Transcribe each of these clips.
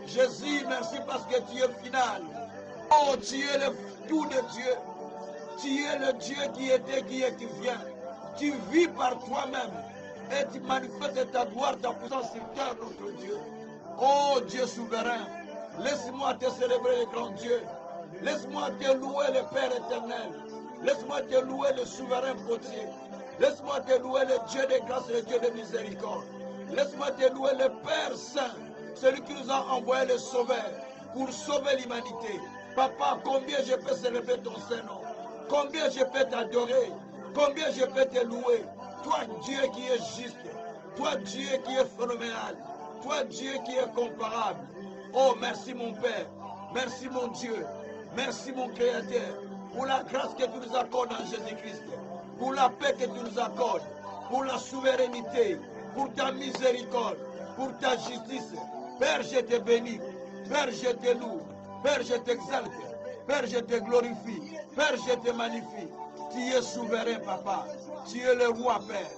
Jésus, merci parce que tu es final. Oh, tu es le tout de Dieu. Tu es le Dieu qui était, qui est, qui vient. Tu vis par toi-même et tu manifestes ta gloire, ta puissance sur terre, notre Dieu. Oh Dieu souverain, laisse-moi te célébrer le grand Dieu. Laisse-moi te louer le Père éternel. Laisse-moi te louer le souverain potier. Laisse-moi te louer le Dieu de grâce et le Dieu de miséricorde. Laisse-moi te louer le Père Saint, celui qui nous a envoyé le Sauveur pour sauver l'humanité. Papa, combien je peux célébrer ton Saint-Nom? Combien je peux t'adorer? Combien je peux te louer? Toi, Dieu qui est juste. Toi, Dieu qui est phénoménal. Toi, Dieu qui est comparable. Oh, merci mon Père. Merci mon Dieu. Merci mon Créateur. Pour la grâce que tu nous accordes en Jésus-Christ. Pour la paix que tu nous accordes. Pour la souveraineté. Pour ta miséricorde. Pour ta justice. Père, je te bénis. Père, je te loue. Père, je t'exalte. Père, je te glorifie. Père, je te magnifie. Tu es souverain, Papa. Tu es le roi, Père.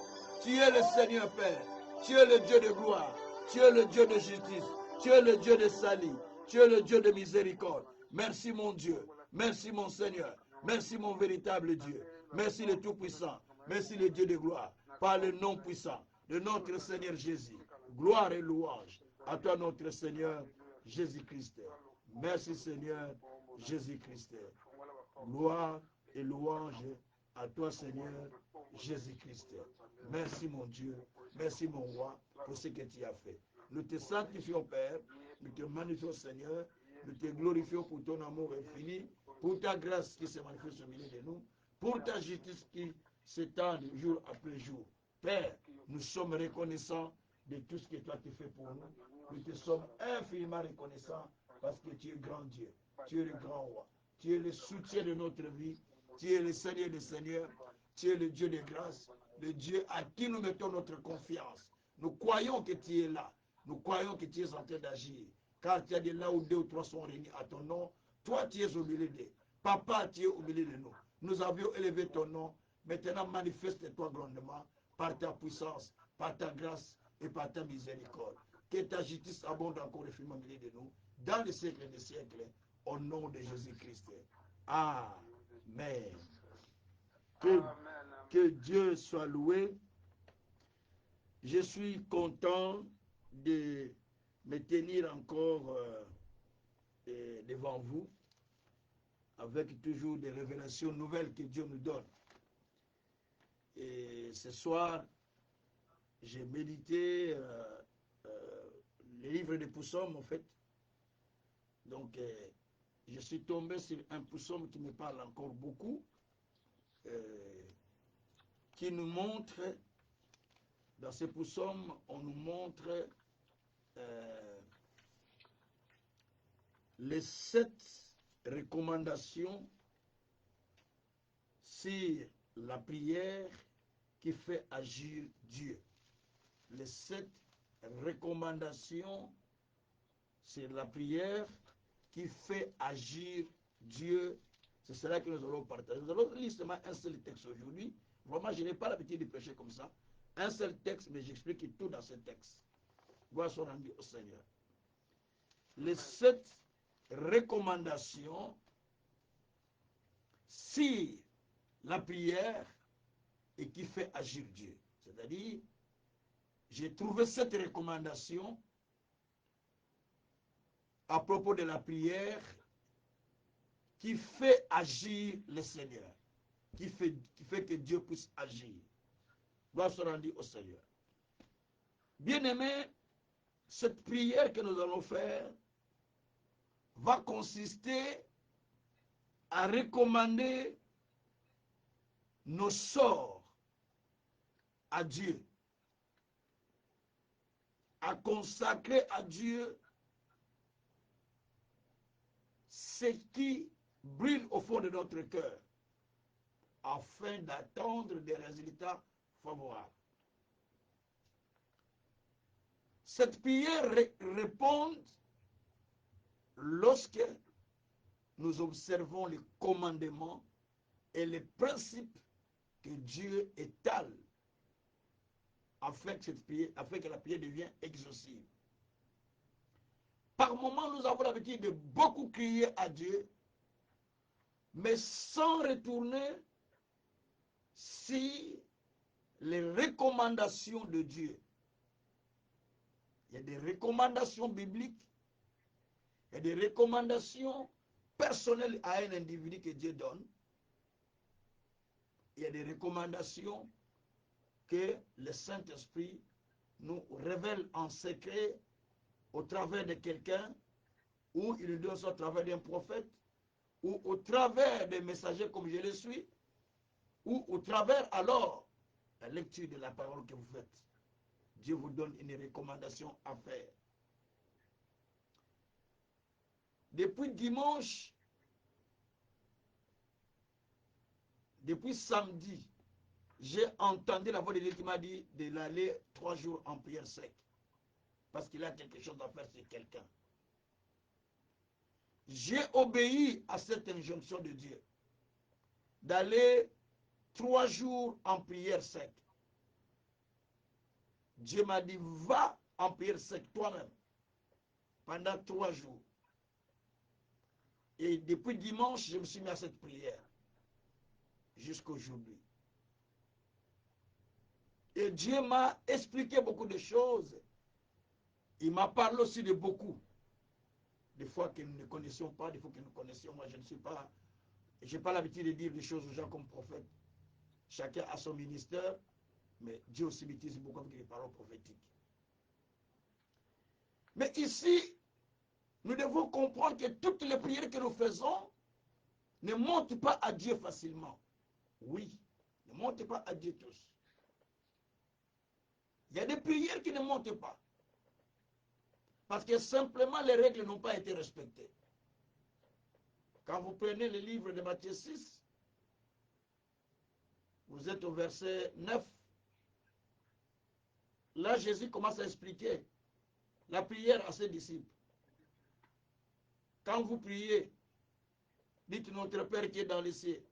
Tu es le Seigneur, Père. Tu es le Dieu de gloire. Tu es le Dieu de justice. Tu es le Dieu de salut. Tu es le Dieu de miséricorde. Merci, mon Dieu. Merci, mon Seigneur. Merci, mon véritable Dieu. Merci, le Tout-Puissant. Merci, le Dieu de gloire. Par le nom puissant de notre Seigneur Jésus. Gloire et louange à toi, notre Seigneur Jésus-Christ. Merci, Seigneur Jésus-Christ. Gloire et louange à toi, Seigneur Jésus-Christ. Merci, mon Dieu. Merci, mon roi, pour ce que tu as fait. Nous te sanctifions, Père. Nous te magnifions, Seigneur. Nous te glorifions pour ton amour infini, pour ta grâce qui se manifeste au milieu de nous, pour ta justice qui s'étend jour après jour. Père, nous sommes reconnaissants de tout ce que toi tu fais pour nous. Nous te sommes infiniment reconnaissants parce que tu es grand Dieu. Tu es le grand roi. Tu es le soutien de notre vie. Tu es le Seigneur des Seigneurs. Tu es le Dieu de grâce. Le Dieu à qui nous mettons notre confiance. Nous croyons que tu es là. Nous croyons que tu es en train d'agir. Car tu as dit là où 2 ou 3 sont réunis à ton nom. Toi, tu es au milieu d'eux. Papa, tu es au milieu de nous. Nous avions élevé ton nom. Maintenant, manifeste-toi grandement par ta puissance, par ta grâce et par ta miséricorde. Que ta justice abonde encore au milieu de nous. Dans les siècles des siècles. Au nom de Jésus-Christ. Amen. Que Dieu soit loué. Je suis content de me tenir encore devant vous avec toujours des révélations nouvelles que Dieu nous donne. Et ce soir, j'ai médité les livres des psaumes en fait. Donc, je suis tombé sur un psaume qui me parle encore beaucoup, qui nous montre, dans ce psaume, on nous montre les 7 recommandations sur la prière qui fait agir Dieu. Les 7 recommandations sur la prière qui fait agir Dieu. C'est cela que nous allons partager. Nous allons lire seulement un seul texte aujourd'hui. Vraiment, je n'ai pas l'habitude de prêcher comme ça. Un seul texte, mais j'explique tout dans ce texte. Gloire soit rendue au Seigneur. Les 7 recommandations sur la prière et qui fait agir Dieu. C'est-à-dire, j'ai trouvé 7 recommandations à propos de la prière qui fait agir le Seigneur, qui fait que Dieu puisse agir. Gloire soit rendue au Seigneur. Bien-aimés, cette prière que nous allons faire va consister à recommander nos sorts à Dieu, à consacrer à Dieu ce qui brûle au fond de notre cœur, afin d'attendre des résultats favorables. Cette prière répond lorsque nous observons les commandements et les principes que Dieu étale afin que la prière devienne exaucive. Par moments, nous avons l'habitude de beaucoup crier à Dieu, mais sans retourner sur les recommandations de Dieu. Il y a des recommandations bibliques, il y a des recommandations personnelles à un individu que Dieu donne. Il y a des recommandations que le Saint-Esprit nous révèle en secret au travers de quelqu'un, ou il nous donne ça au travers d'un prophète, ou au travers des messagers comme je le suis, ou au travers alors la lecture de la parole que vous faites. Dieu vous donne une recommandation à faire. Depuis dimanche, depuis samedi, j'ai entendu la voix de Dieu qui m'a dit de l'aller 3 jours en prière sec. Parce qu'il a quelque chose à faire sur quelqu'un. J'ai obéi à cette injonction de Dieu d'aller 3 jours en prière sec. Dieu m'a dit, va en prière sec toi-même pendant 3 jours. Et depuis dimanche, je me suis mis à cette prière jusqu'aujourd'hui. Et Dieu m'a expliqué beaucoup de choses. Il m'a parlé aussi de beaucoup. Des fois que nous ne connaissions pas, des fois que nous connaissions. Moi, je ne suis pas, je n'ai pas l'habitude de dire des choses aux gens comme prophète. Chacun a son ministère, mais Dieu aussi utilise beaucoup avec les paroles prophétiques. Mais ici, nous devons comprendre que toutes les prières que nous faisons ne montent pas à Dieu facilement. Oui, ne montent pas à Dieu tous. Il y a des prières qui ne montent pas. Parce que simplement les règles n'ont pas été respectées. Quand vous prenez le livre de Matthieu 6, vous êtes au verset 9. Là, Jésus commence à expliquer la prière à ses disciples. Quand vous priez, dites notre Père qui est dans les cieux,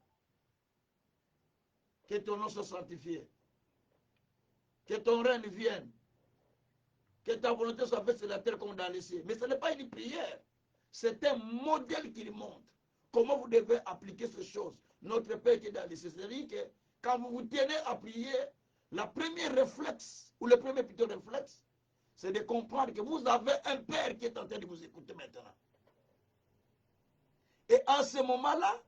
que ton nom soit sanctifié, que ton règne vienne, que ta volonté soit faite sur la terre comme dans les cieux. Mais ce n'est pas une prière, c'est un modèle qui montre comment vous devez appliquer ces choses. Notre Père qui est dans les cieux, c'est-à-dire que quand vous vous tenez à prier, la première réflexe, ou le premier plutôt réflexe, c'est de comprendre que vous avez un Père qui est en train de vous écouter maintenant. Et à ce moment-là,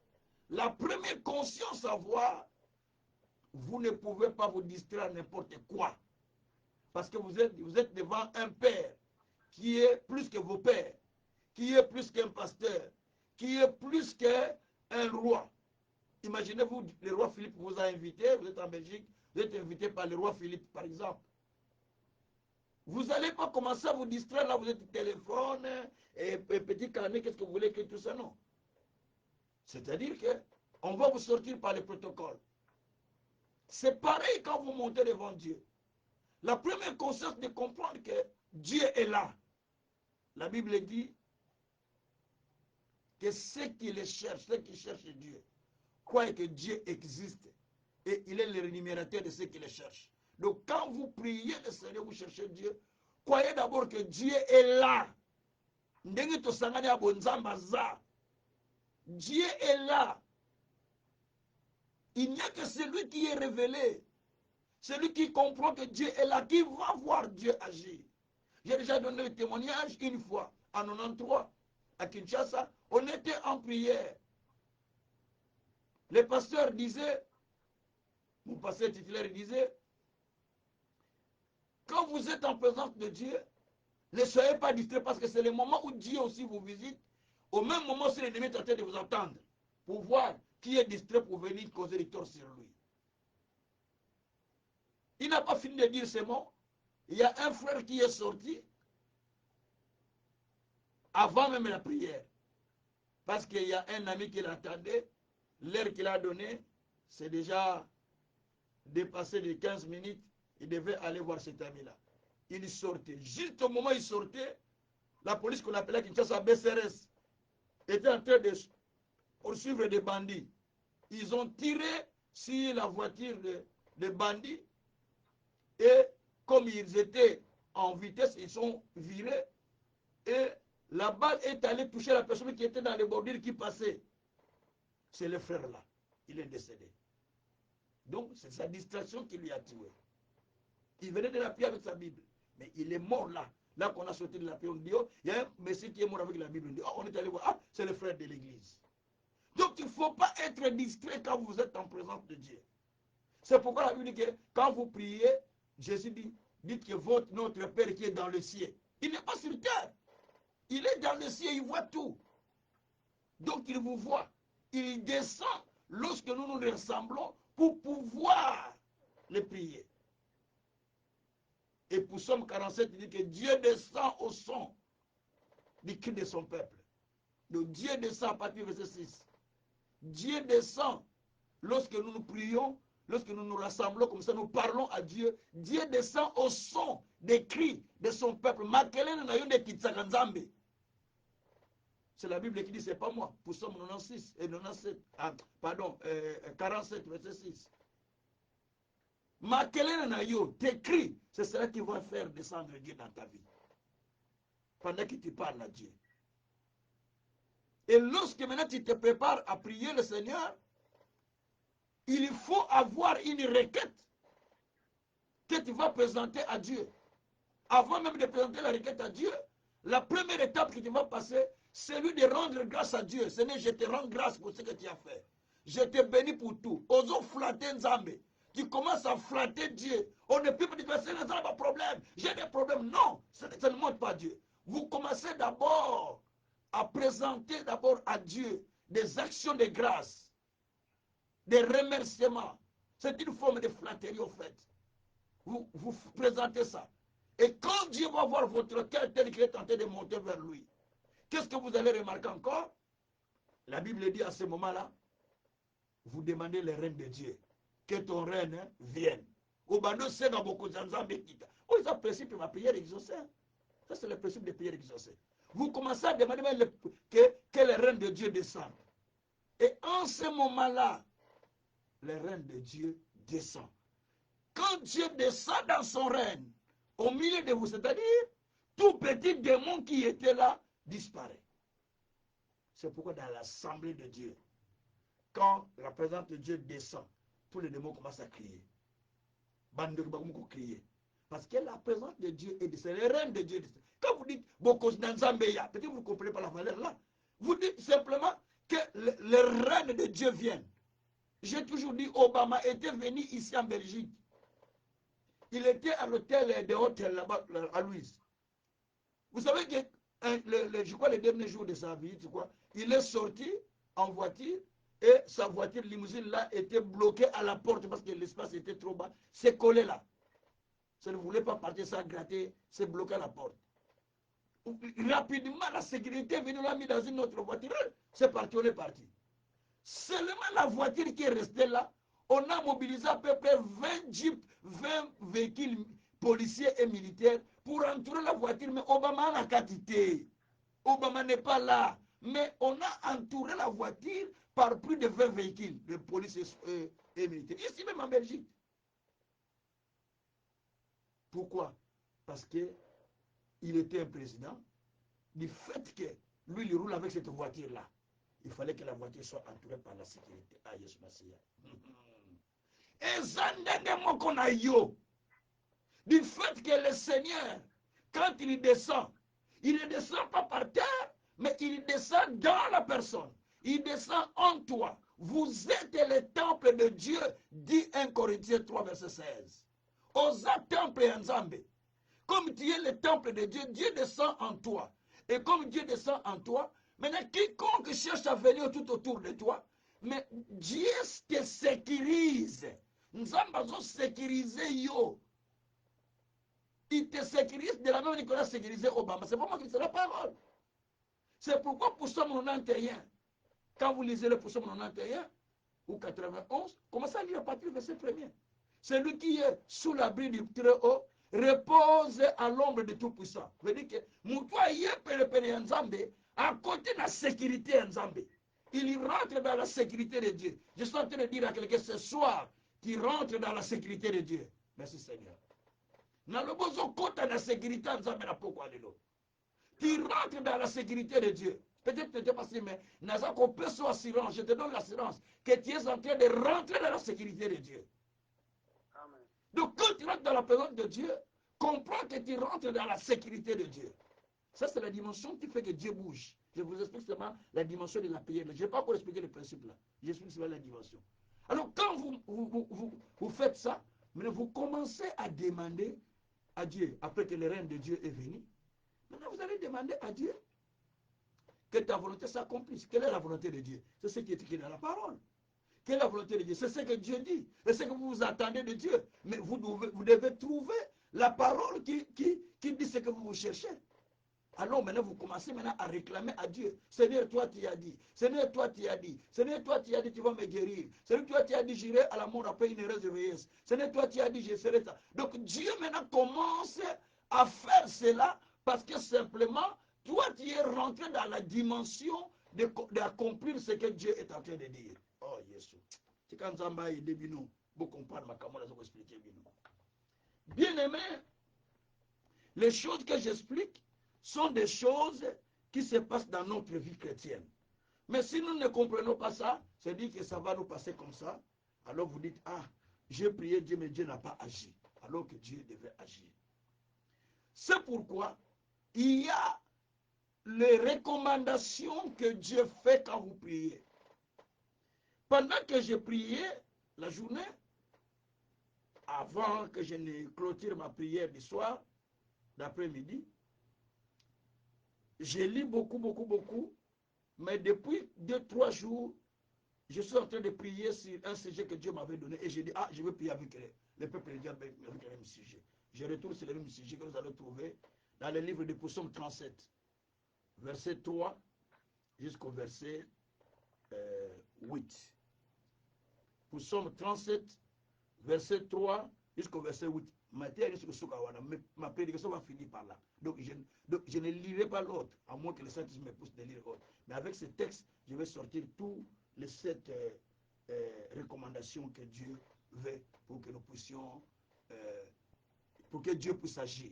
la première conscience à avoir, vous ne pouvez pas vous distraire n'importe quoi. Parce que vous êtes devant un Père qui est plus que vos pères, qui est plus qu'un pasteur, qui est plus qu'un roi. Imaginez-vous, le roi Philippe vous a invité, vous êtes en Belgique, vous êtes invité par le roi Philippe, par exemple. Vous n'allez pas commencer à vous distraire, là vous êtes au téléphone, et petit carnet, qu'est-ce que vous voulez que tout ça, non. C'est-à-dire qu'on va vous sortir par le protocole. C'est pareil quand vous montez devant Dieu. La première conscience de comprendre que Dieu est là. La Bible dit que ceux qui le cherchent, ceux qui cherchent Dieu, croient que Dieu existe et il est le rémunérateur de ceux qui le cherchent. Donc quand vous priez le Seigneur, vous cherchez Dieu, croyez d'abord que Dieu est là. Dieu est là. Il n'y a que celui qui est révélé, celui qui comprend que Dieu est là, qui va voir Dieu agir. J'ai déjà donné le témoignage une fois, en 93, à Kinshasa, on était en prière. Le pasteur disait, mon pasteur titulaire disait, quand vous êtes en présence de Dieu, ne soyez pas distraits parce que c'est le moment où Dieu aussi vous visite. Au même moment, c'est l'ennemi est en train de vous attendre pour voir qui est distrait pour venir causer des torts sur lui. Il n'a pas fini de dire ces mots. Il y a un frère qui est sorti avant même la prière. Parce qu'il y a un ami qui l'attendait. L'heure qu'il a donnée, c'est déjà dépassé de 15 minutes. Il devait aller voir cet ami-là. Il sortait. Juste au moment où il sortait, la police qu'on appelait Kinshasa BCRS était en train de poursuivre des bandits. Ils ont tiré si la voiture de bandits, et comme ils étaient en vitesse, ils sont virés, et la balle est allée toucher la personne qui était dans les bordures qui passait. C'est le frère là, il est décédé. Donc c'est sa distraction qui lui a tué. Il venait de la prière avec sa Bible, mais il est mort là. Là qu'on a sorti de la prière, on dit, oh, il y a un monsieur qui est mort avec la Bible. On dit, oh, on est allé voir, ah, c'est le frère de l'église. Donc il ne faut pas être distrait quand vous êtes en présence de Dieu. C'est pourquoi la Bible dit que quand vous priez, Jésus dit, dites que notre Père qui est dans le ciel, il n'est pas sur terre. Il est dans le ciel, il voit tout. Donc il vous voit. Il descend lorsque nous nous ressemblons pour pouvoir les prier. Et pour Somme 47, il dit que Dieu descend au son du cri de son peuple. Donc Dieu descend à partir du verset 6. Dieu descend lorsque nous nous prions, lorsque nous nous rassemblons comme ça, nous parlons à Dieu. Dieu descend au son des cris de son peuple. C'est la Bible qui dit, c'est pas moi. Pour Somme 96 et 97, pardon, 47, verset 6. Tes cris, c'est cela qui va faire descendre Dieu dans ta vie. Pendant que tu parles à Dieu. Et lorsque maintenant tu te prépares à prier le Seigneur, il faut avoir une requête que tu vas présenter à Dieu. Avant même de présenter la requête à Dieu, la première étape que tu vas passer, c'est lui de rendre grâce à Dieu. Seigneur, je te rends grâce pour ce que tu as fait. Je te bénis pour tout. Osons flatter Nzambe. Tu commences à flatter Dieu. On ne peut pas dire, Seigneur, ça n'a pas de problème. J'ai des problèmes. Non, ça ne montre pas Dieu. Vous commencez d'abord à présenter d'abord à Dieu des actions de grâce, des remerciements. C'est une forme de flatterie au fait. Vous présentez ça. Et quand Dieu va voir votre cœur tel qu'il est tenté de monter vers lui, qu'est-ce que vous allez remarquer encore? La Bible dit à ce moment-là, vous demandez le règne de Dieu. Que ton règne vienne. Au bando, c'est dans beaucoup de gens. Oh, c'est le principe de ma prière exaucée. Ça, c'est le principe de prière exaucée. Vous commencez à demander que le règne de Dieu descende. Et en ce moment-là, le règne de Dieu descend. Quand Dieu descend dans son règne, au milieu de vous, c'est-à-dire, tout petit démon qui était là disparaît. C'est pourquoi dans l'assemblée de Dieu, quand la présence de Dieu descend, tous les démons commencent à crier. Parce que la présence de Dieu est descendue, le règne de Dieu est descendu. Quand vous dites peut-être que vous ne comprenez pas la valeur là. Vous dites simplement que le règne de Dieu vienne. J'ai toujours dit, Obama était venu ici en Belgique. Il était à l'hôtel de hôtel là-bas, à Louise. Vous savez que, je crois, les derniers jours de sa vie, il est sorti en voiture et sa voiture limousine là était bloquée à la porte parce que l'espace était trop bas. C'est collé là. Ça ne voulait pas partir, ça a gratté, c'est bloqué à la porte. Rapidement, la sécurité est venue, l'a mis dans une autre voiture. C'est parti, on est parti. Seulement la voiture qui est restée là, on a mobilisé à peu près 20 jeeps, 20 véhicules policiers et militaires pour entourer la voiture. Mais Obama n'a qu'à quitter. Obama n'est pas là. Mais on a entouré la voiture par plus de 20 véhicules de police et militaires. Ici même en Belgique. Pourquoi? Parce qu'il était un président. Du fait que lui, il roule avec cette voiture-là, il fallait que la voiture soit entourée par la sécurité. Ah, Yesu Massia. Et Zandene qu'on a yo. Du fait que le Seigneur, quand il descend, il ne descend pas par terre, mais il descend dans la personne. Il descend en toi. Vous êtes le temple de Dieu, dit 1 Corinthiens 3, verset 16. Osa temple Nzambe. Comme tu es le temple de Dieu, Dieu descend en toi. Et comme Dieu descend en toi, maintenant quiconque cherche à venir tout autour de toi, mais Dieu te sécurise. Nzambe a sécurisé yo. Il te sécurise de la même manière qu'on a sécurisé Obama. C'est pas moi qui dis la parole. C'est pourquoi pour Psaume 91, quand vous lisez le Psaume 91 ou 91, commencez à lire à partir du verset 1er. Celui qui est sous l'abri du Très-Haut repose à l'ombre de Tout-Puissant. Veut dire que Moutoua y est Nzambe à côté de la sécurité Nzambe. il rentre dans la sécurité de Dieu. Je suis en train de dire à quelqu'un ce soir qui rentre dans la sécurité de Dieu. Merci Seigneur. Dans le besoin compte la sécurité, tu rentres dans la sécurité de Dieu. Peut-être que tu es passé, mais je te donne l'assurance que tu es en train de rentrer dans la sécurité de Dieu. Amen. Donc quand tu rentres dans la présence de Dieu, comprends que tu rentres dans la sécurité de Dieu. Ça, c'est la dimension qui fait que Dieu bouge. Je vous explique seulement la dimension de la prière. Je ne vais pas encore expliquer le principe là. J'explique seulement la dimension. Alors, quand vous faites ça, vous commencez à demander à Dieu, après que le règne de Dieu est venu, maintenant vous allez demander à Dieu que ta volonté s'accomplisse. Quelle est la volonté de Dieu? C'est ce qui est écrit dans la parole. Quelle est la volonté de Dieu? C'est ce que Dieu dit. C'est ce que vous attendez de Dieu. Mais vous devez trouver la parole qui dit ce que vous cherchez. Alors maintenant, vous commencez maintenant à réclamer à Dieu. Seigneur, toi tu as dit. Seigneur, toi tu as dit. Seigneur, toi tu as dit, tu vas me guérir. Seigneur, toi tu as dit, j'irai à la mort après une heureuse vieillesse. Seigneur, toi tu as dit, je ferai ça. Donc Dieu maintenant commence à faire cela parce que simplement, toi tu es rentré dans la dimension d'accomplir ce que Dieu est en train de dire. Oh, Jésus. C'est quand Zamba est débino. Vous comprenez ma camarade, je vais expliquer. Bien aimé, les choses que j'explique sont des choses qui se passent dans notre vie chrétienne. Mais si nous ne comprenons pas ça, c'est dire que ça va nous passer comme ça. Alors vous dites, ah, j'ai prié Dieu, mais Dieu n'a pas agi. Alors que Dieu devait agir. C'est pourquoi il y a les recommandations que Dieu fait quand vous priez. Pendant que j'ai prié la journée, avant que je ne clôture ma prière du soir, d'après-midi, j'ai lu beaucoup, mais depuis 2-3 jours, je suis en train de prier sur un sujet que Dieu m'avait donné et j'ai dit, ah, je vais prier avec le peuple de Dieu avec le même sujet. Je retourne sur le même sujet que vous allez trouver dans le livre de Psaume 37, verset 3 jusqu'au verset 8. Psaume 37, verset 3 jusqu'au verset 8. Ma prédication va finir par là. Donc je ne lirai pas l'autre, à moins que le Saint-Esprit me pousse de lire l'autre. Mais avec ce texte, je vais sortir tous les 7 recommandations que Dieu veut pour que nous puissions, pour que Dieu puisse agir.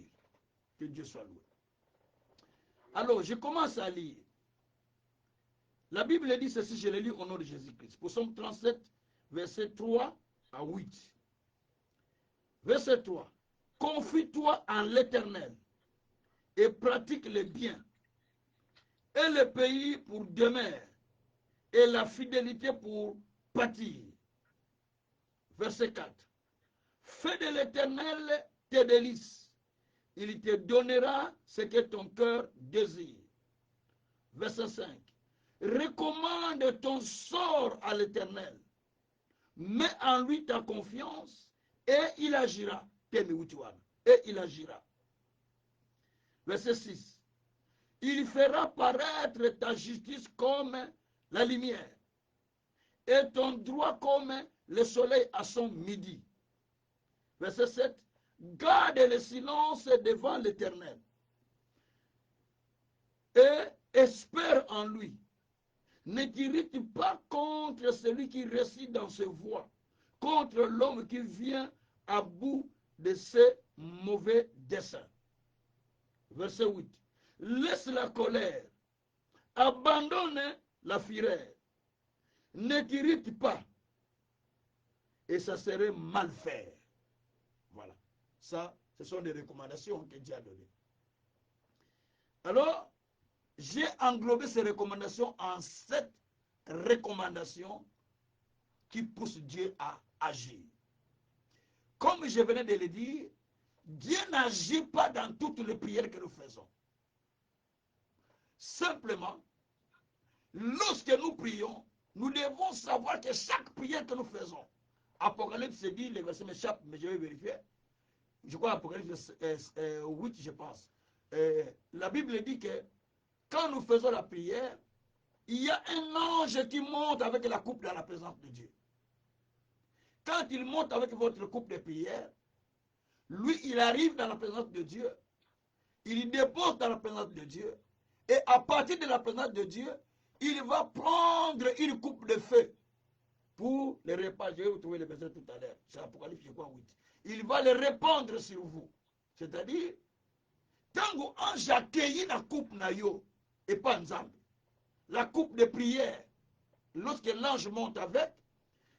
Que Dieu soit loué. Alors, je commence à lire. La Bible dit ceci, je le lis au nom de Jésus-Christ. Psaume 37, verset 3 à 8. Verset 3. Confie-toi en l'Éternel et pratique le bien, et le pays pour demeure, et la fidélité pour pâtir. Verset 4. Fais de l'Éternel tes délices, il te donnera ce que ton cœur désire. Verset 5. Recommande ton sort à l'Éternel, mets en lui ta confiance, et il agira. Et il agira. Verset 6. Il fera paraître ta justice comme la lumière, et ton droit comme le soleil à son midi. Verset 7. Garde le silence devant l'Éternel, et espère en lui. Ne t'irrite pas contre celui qui réside dans ses voies, contre l'homme qui vient à bout de ses mauvais desseins. Verset 8. Laisse la colère, abandonne la fureur, ne t'irrite pas, et ça serait mal faire. Voilà. Ça, ce sont des recommandations que Dieu a données. Alors, j'ai englobé ces recommandations en 7 recommandations qui poussent Dieu à agir. Comme je venais de le dire, Dieu n'agit pas dans toutes les prières que nous faisons. Simplement, lorsque nous prions, nous devons savoir que chaque prière que nous faisons, Apocalypse dit, les versets m'échappent, mais je vais vérifier. Je crois Apocalypse 8, je pense. La Bible dit que quand nous faisons la prière, il y a un ange qui monte avec la coupe dans la présence de Dieu. Quand il monte avec votre coupe de prière, lui, il arrive dans la présence de Dieu, il dépose dans la présence de Dieu, et à partir de la présence de Dieu, il va prendre une coupe de feu pour les repas. Je vais vous trouver le verset tout à l'heure. C'est Apocalypse, je crois, 8. Il va les répandre sur vous. C'est-à-dire, quand ange accueillit la coupe na yo, et pas ensemble, la coupe de prière, lorsque l'ange monte avec,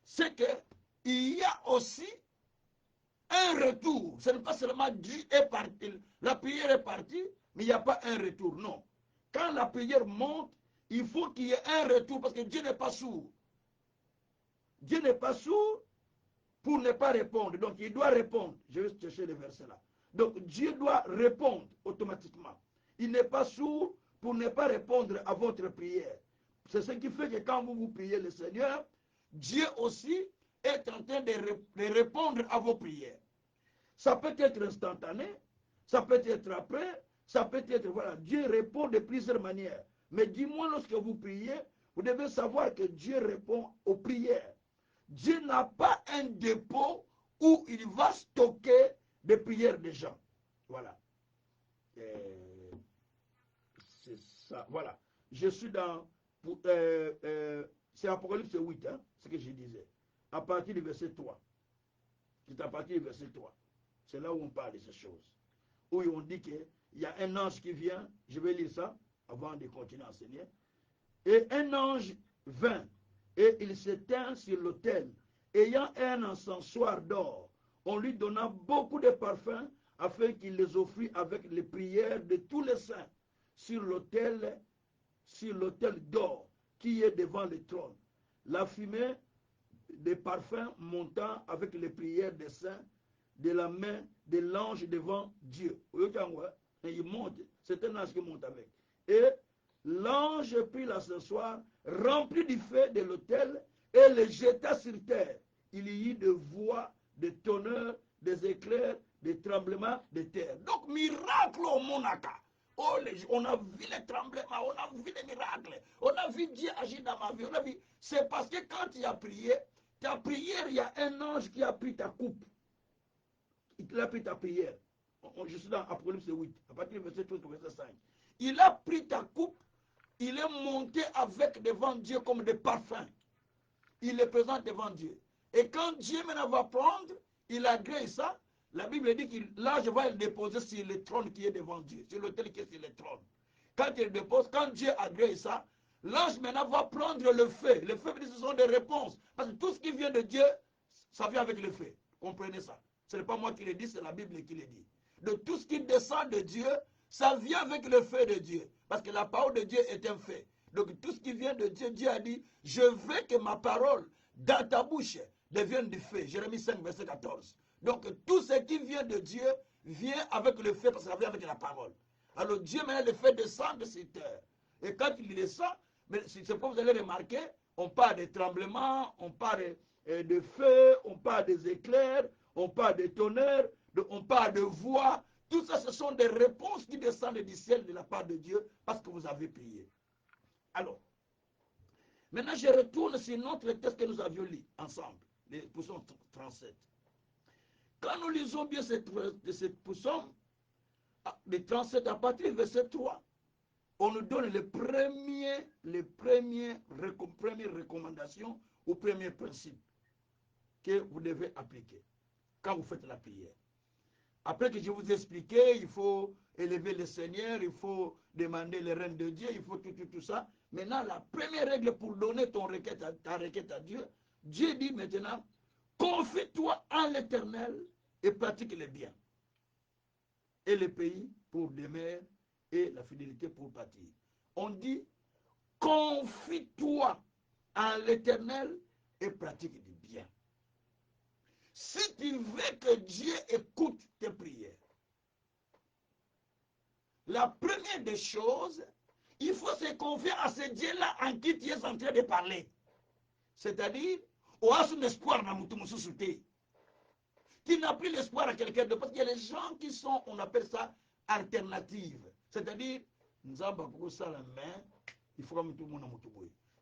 c'est qu'il y a aussi un retour. Ce n'est pas seulement Dieu est parti, la prière est partie, mais il n'y a pas un retour. Non. Quand la prière monte, il faut qu'il y ait un retour parce que Dieu n'est pas sourd. Dieu n'est pas sourd pour ne pas répondre. Donc il doit répondre. Je vais chercher le verset là. Donc Dieu doit répondre automatiquement. Il n'est pas sourd pour ne pas répondre à votre prière. C'est ce qui fait que quand vous priez le Seigneur, Dieu aussi est en train de répondre à vos prières. Ça peut être instantané, ça peut être après, ça peut être, voilà, Dieu répond de plusieurs manières. Mais dis-moi, lorsque vous priez, vous devez savoir que Dieu répond aux prières. Dieu n'a pas un dépôt où il va stocker des prières des gens. Voilà. C'est ça, voilà. Je suis dans, c'est Apocalypse 8, hein, ce que je disais, à partir du verset 3. C'est à partir du verset 3. C'est là où on parle de ces choses. Où on dit qu'il y a un ange qui vient, je vais lire ça avant de continuer à enseigner. Et un ange vint, et il s'éteint sur l'autel, ayant un encensoir d'or. On lui donna beaucoup de parfums, afin qu'il les offrit avec les prières de tous les saints sur l'autel d'or qui est devant le trône. La fumée des parfums montant avec les prières des saints de la main de l'ange devant Dieu. Et il monte, c'est un ange qui monte avec. Et l'ange prit l'ascensoir, rempli du feu de l'autel, et le jeta sur terre. Il y eut des voix, des tonnerres, des éclairs, des tremblements de terre. Donc, miracle au Monaka. Oh, on a vu les tremblements, on a vu les miracles, on a vu Dieu agir dans ma vie. On a vu. C'est parce que quand tu as prié, ta prière, il y a un ange qui a pris ta coupe. Il a pris ta prière. Je suis dans Apocalypse 8, à partir du verset 3 au verset 5. Il a pris ta coupe, il est monté avec devant Dieu comme des parfums. Il est présent devant Dieu. Et quand Dieu maintenant va prendre, il agrée ça. La Bible dit que l'ange va le déposer sur le trône qui est devant Dieu, sur l'autel qui est sur le trône. Quand il dépose, quand Dieu agrée ça, l'ange maintenant va prendre le feu. Le feu, ce sont des réponses. Parce que tout ce qui vient de Dieu, ça vient avec le feu. Comprenez ça. Ce n'est pas moi qui le dis, c'est la Bible qui le dit. De tout ce qui descend de Dieu, ça vient avec le feu de Dieu. Parce que la parole de Dieu est un feu. Donc tout ce qui vient de Dieu, Dieu a dit, je veux que ma parole dans ta bouche devienne du feu. Jérémie 5, verset 14. Donc tout ce qui vient de Dieu vient avec le feu parce que ça vient avec la parole. Alors Dieu maintenant le fait descendre sur terre. Et quand il descend, c'est pour vous allez remarquer, on parle de tremblements, on parle de feu, on parle des éclairs, on parle de tonnerres, on parle de voix. Tout ça, ce sont des réponses qui descendent du ciel de la part de Dieu parce que vous avez prié. Alors, maintenant je retourne sur notre texte que nous avions lu ensemble, les psaumes 37. Quand nous lisons bien cette psaume, de 37 à partir du verset 3, on nous donne les premières recommandations ou premiers principes que vous devez appliquer quand vous faites la prière. Après que je vous ai expliqué, il faut élever le Seigneur, il faut demander le règne de Dieu, il faut tout ça. Maintenant, la première règle pour donner ta requête à Dieu, Dieu dit maintenant, confie-toi en l'Éternel et pratique le bien. Et le pays pour demeurer et la fidélité pour bâtir. On dit, confie-toi en l'Éternel et pratique du bien. Si tu veux que Dieu écoute tes prières, la première des choses, il faut se confier à ce Dieu-là en qui tu es en train de parler. C'est-à-dire, au son espoir dans mon société. Tu n'as plus l'espoir à quelqu'un d'autre. Parce qu'il y a des gens qui sont, on appelle ça, alternatives. C'est-à-dire, nous avons ça la main, il faut que tout le monde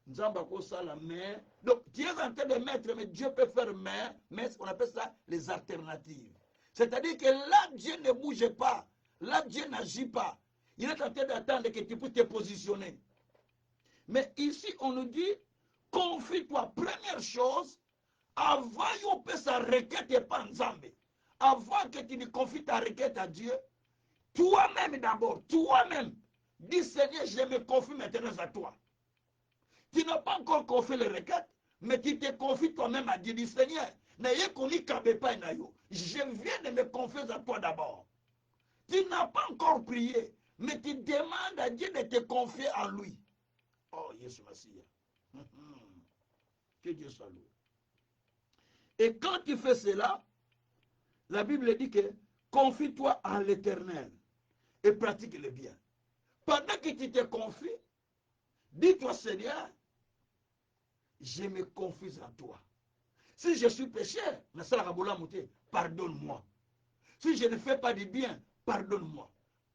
nous avons ça la main. Donc, tu es en train de mettre, mais Dieu peut faire main, mais on appelle ça les alternatives. C'est-à-dire que là, Dieu ne bouge pas. Là, Dieu n'agit pas. Il est en train d'attendre que tu puisses te positionner. Mais ici, on nous dit, confie-toi. Première chose, avant que sa requête et pas Nzambe, avant que tu ne confies ta requête à Dieu, toi-même d'abord, toi-même, dis Seigneur, je me confie maintenant à toi. Tu n'as pas encore confié les requêtes, mais tu te confies toi-même à Dieu. Dis Seigneur, je viens de me confier à toi d'abord. Tu n'as pas encore prié, mais tu demandes à Dieu de te confier en lui. Oh, Jésus Messie. Que Dieu soit loué. Et quand tu fais cela, la Bible dit que confie-toi en l'Éternel et pratique le bien. Pendant que tu te confies, dis-toi Seigneur, je me confie en toi. Si je suis pécheur, pardonne-moi. Si je ne fais pas du bien, pardonne-moi.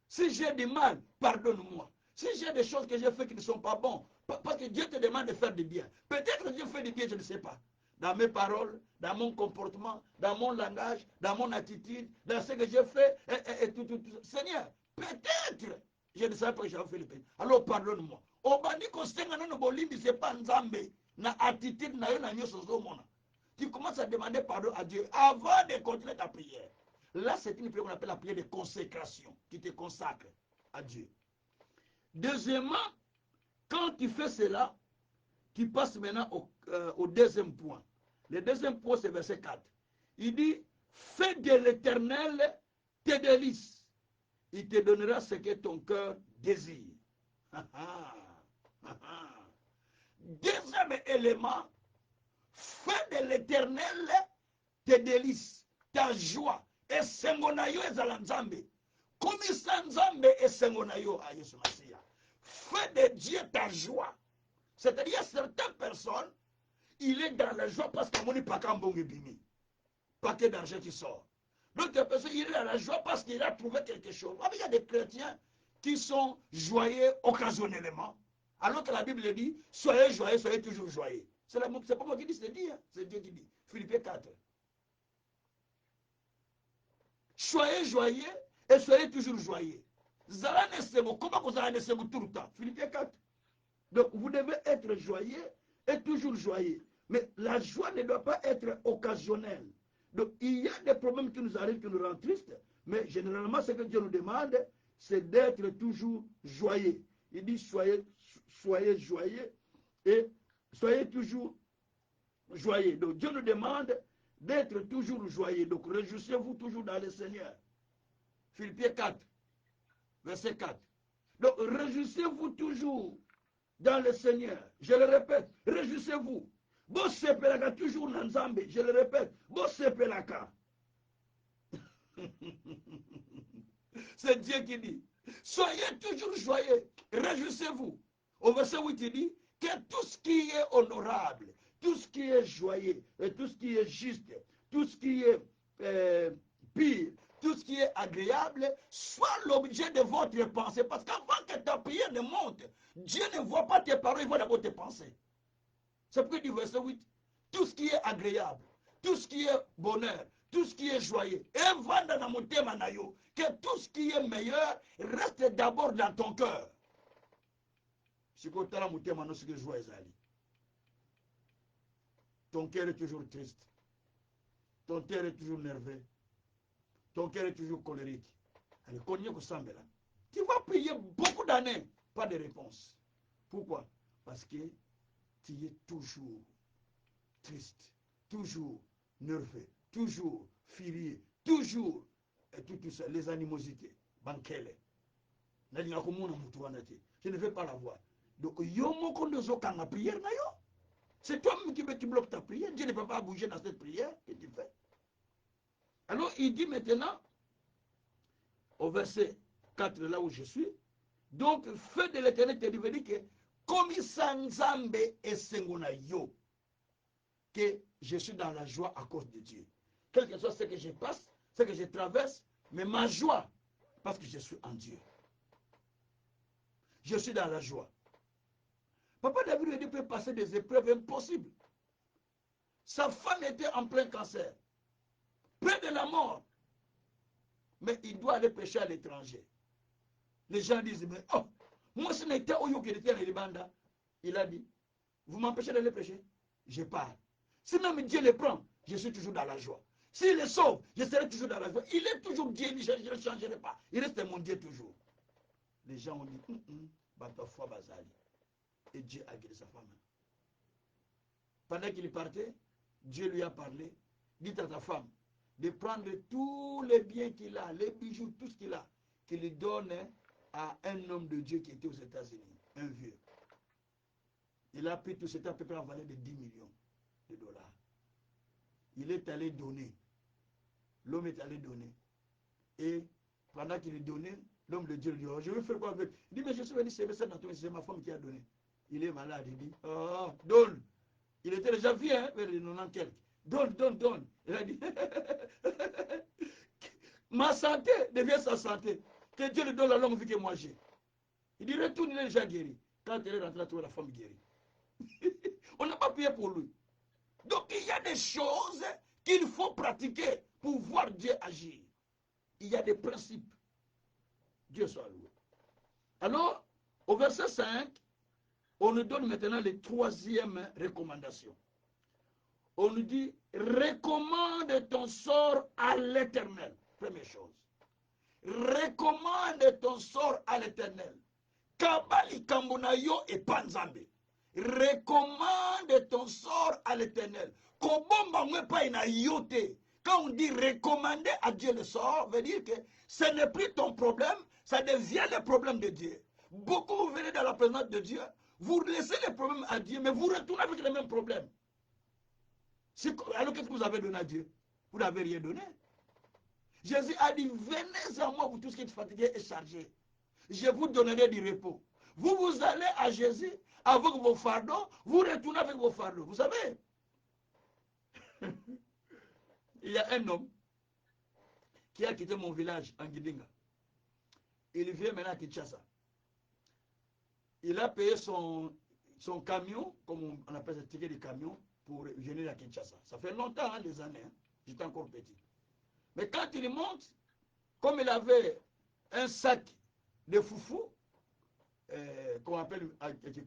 Si j'ai du mal, pardonne-moi. Si j'ai des choses que j'ai faites qui ne sont pas bonnes, parce que Dieu te demande de faire du bien. Peut-être que Dieu fait du bien, je ne sais pas. Dans mes paroles, dans mon comportement, dans mon langage, dans mon attitude, dans ce que j'ai fait, et tout. Seigneur, peut-être, je ne sais pas que j'ai fait le péché. Alors pardonne-moi. Obandi kosenga nano bolimi c'est pas nzambe na attitude na yo na nyoso zomona. Tu commences à demander pardon à Dieu avant de continuer ta prière. Là, c'est une prière qu'on appelle la prière de consécration. Tu te consacres à Dieu. Deuxièmement, quand tu fais cela, tu passes maintenant au deuxième point. Le deuxième point, c'est verset 4. Il dit, fais de l'Éternel tes délices. Il te donnera ce que ton cœur désire. Deuxième élément, fais de l'Éternel tes délices, ta joie. Et sengonayo ezala nzambe. Komisa nzambe et sengonayo a Yesu Masia. Fais de Dieu ta joie. C'est-à-dire certaines personnes, il est dans la joie parce qu'il n'y a pas de bimi. Paquet d'argent qui sort. D'autres personnes, il est dans la joie parce qu'il a trouvé quelque chose. Il y a des chrétiens qui sont joyeux occasionnellement. Alors que la Bible dit, soyez joyeux, soyez toujours joyeux. C'est pas moi qui dis, c'est dit, hein? C'est Dieu qui dit. Philippiens 4. Soyez joyeux et soyez toujours joyeux. Comment vous allez tout le temps? Philippiens 4. Donc vous devez être joyeux et toujours joyeux. Mais la joie ne doit pas être occasionnelle. Donc il y a des problèmes qui nous arrivent, qui nous rendent tristes. Mais généralement, ce que Dieu nous demande, c'est d'être toujours joyeux. Il dit soyez joyeux et soyez toujours joyeux. Donc Dieu nous demande d'être toujours joyeux. Donc réjouissez-vous toujours dans le Seigneur. Philippiens 4, verset 4. Donc réjouissez-vous toujours dans le Seigneur. Je le répète, réjouissez-vous. Bosse pelaka toujours dans Nzambe. Je le répète, bosse pelaka. C'est Dieu qui dit. Soyez toujours joyeux, réjouissez-vous. Au verset 8, il dit que tout ce qui est honorable, tout ce qui est joyeux, et tout ce qui est juste, tout ce qui est pire, tout ce qui est agréable, soit l'objet de votre pensée. Parce qu'avant que ta prière ne monte, Dieu ne voit pas tes paroles, il voit d'abord tes pensées. C'est pourquoi il dit verset 8, tout ce qui est agréable, tout ce qui est bonheur, tout ce qui est joyeux, et vanda na motema na yo, que tout ce qui est meilleur reste d'abord dans ton cœur. Si tu as motema no ce que joie ezali. Ton cœur est toujours triste. Ton cœur est toujours nerveux. Ton cœur est toujours colérique. Tu vas prier beaucoup d'années, pas de réponse. Pourquoi? Parce que tu es toujours triste, toujours nerveux, toujours furieux, toujours et tout ça, les animosités. Bankele. Je ne vais pas la voir. Donc, c'est toi-même qui bloques ta prière. Dieu ne peut pas bouger dans cette prière que tu fais. Alors, il dit maintenant, au verset 4, là où je suis, donc, feu de l'Éternel te dit que, comme Nzambe et Sengona yo, que je suis dans la joie à cause de Dieu. Quel que soit ce que je passe, ce que je traverse, mais ma joie, parce que je suis en Dieu. Je suis dans la joie. Papa David peut passer des épreuves impossibles. Sa femme était en plein cancer, près de la mort. Mais il doit aller prêcher à l'étranger. Les gens disent, mais oh, moi ce n'était au Yoke de les banda. Il a dit, vous m'empêchez d'aller prêcher, je pars. Si même Dieu le prend, je suis toujours dans la joie. S'il le sauve, je serai toujours dans la joie. Il est toujours Dieu, je ne changerai pas. Il reste mon Dieu toujours. Les gens ont dit, foi Bazali. Et Dieu a guéri sa femme. Pendant qu'il partait, Dieu lui a parlé. Dites à ta femme de prendre tous les biens qu'il a, les bijoux, tout ce qu'il a, qu'il lui donne à un homme de Dieu qui était aux États-Unis, un vieux. Il a pris tout, c'était à peu près en valeur de 10 millions de dollars. Il est allé donner. L'homme est allé donner. Et pendant qu'il est donné, l'homme de Dieu lui dit, oh, je vais faire quoi avec? Il dit, mais je suis venu servir ça dans ton, c'est ma femme qui a donné. Il est malade, il dit, oh, donne. Il était déjà vieux, hein, vers les 90 quelques. Donne, donne, donne. Il a dit, ma santé devient sa santé. Que Dieu lui donne la longue vie que moi j'ai. Il dit, retourne, il est déjà guéri. Quand il est rentré là, tu vois la femme guérie. On n'a pas prié pour lui. Donc il y a des choses qu'il faut pratiquer pour voir Dieu agir. Il y a des principes. Dieu soit loué. Alors, au verset 5, on nous donne maintenant les troisième recommandations. On nous dit, recommande ton sort à l'Éternel. Première chose. Recommande ton sort à l'Éternel. Kabali kambunayo et panzambe. Recommande ton sort à l'Éternel. Kobomba mwepa ina yote. Quand on dit recommander à Dieu le sort, veut dire que ce n'est plus ton problème, ça devient le problème de Dieu. Beaucoup vous venez dans la présence de Dieu, vous laissez les problèmes à Dieu, mais vous retournez avec les mêmes problèmes. Alors qu'est-ce que vous avez donné à Dieu? Vous n'avez rien donné. Jésus a dit, venez à moi, vous tous qui êtes fatigués et chargés. Je vous donnerai du repos. Vous allez à Jésus avec vos fardeaux, vous retournez avec vos fardeaux. Vous savez, il y a un homme qui a quitté mon village en Guidinga. Il vient maintenant à Kinshasa. Il a payé son camion, comme on appelle ça, ticket de camion, pour venir à Kinshasa. Ça fait longtemps, hein, des années. Hein. J'étais encore petit. Mais quand il monte, comme il avait un sac de foufou, qu'on appelle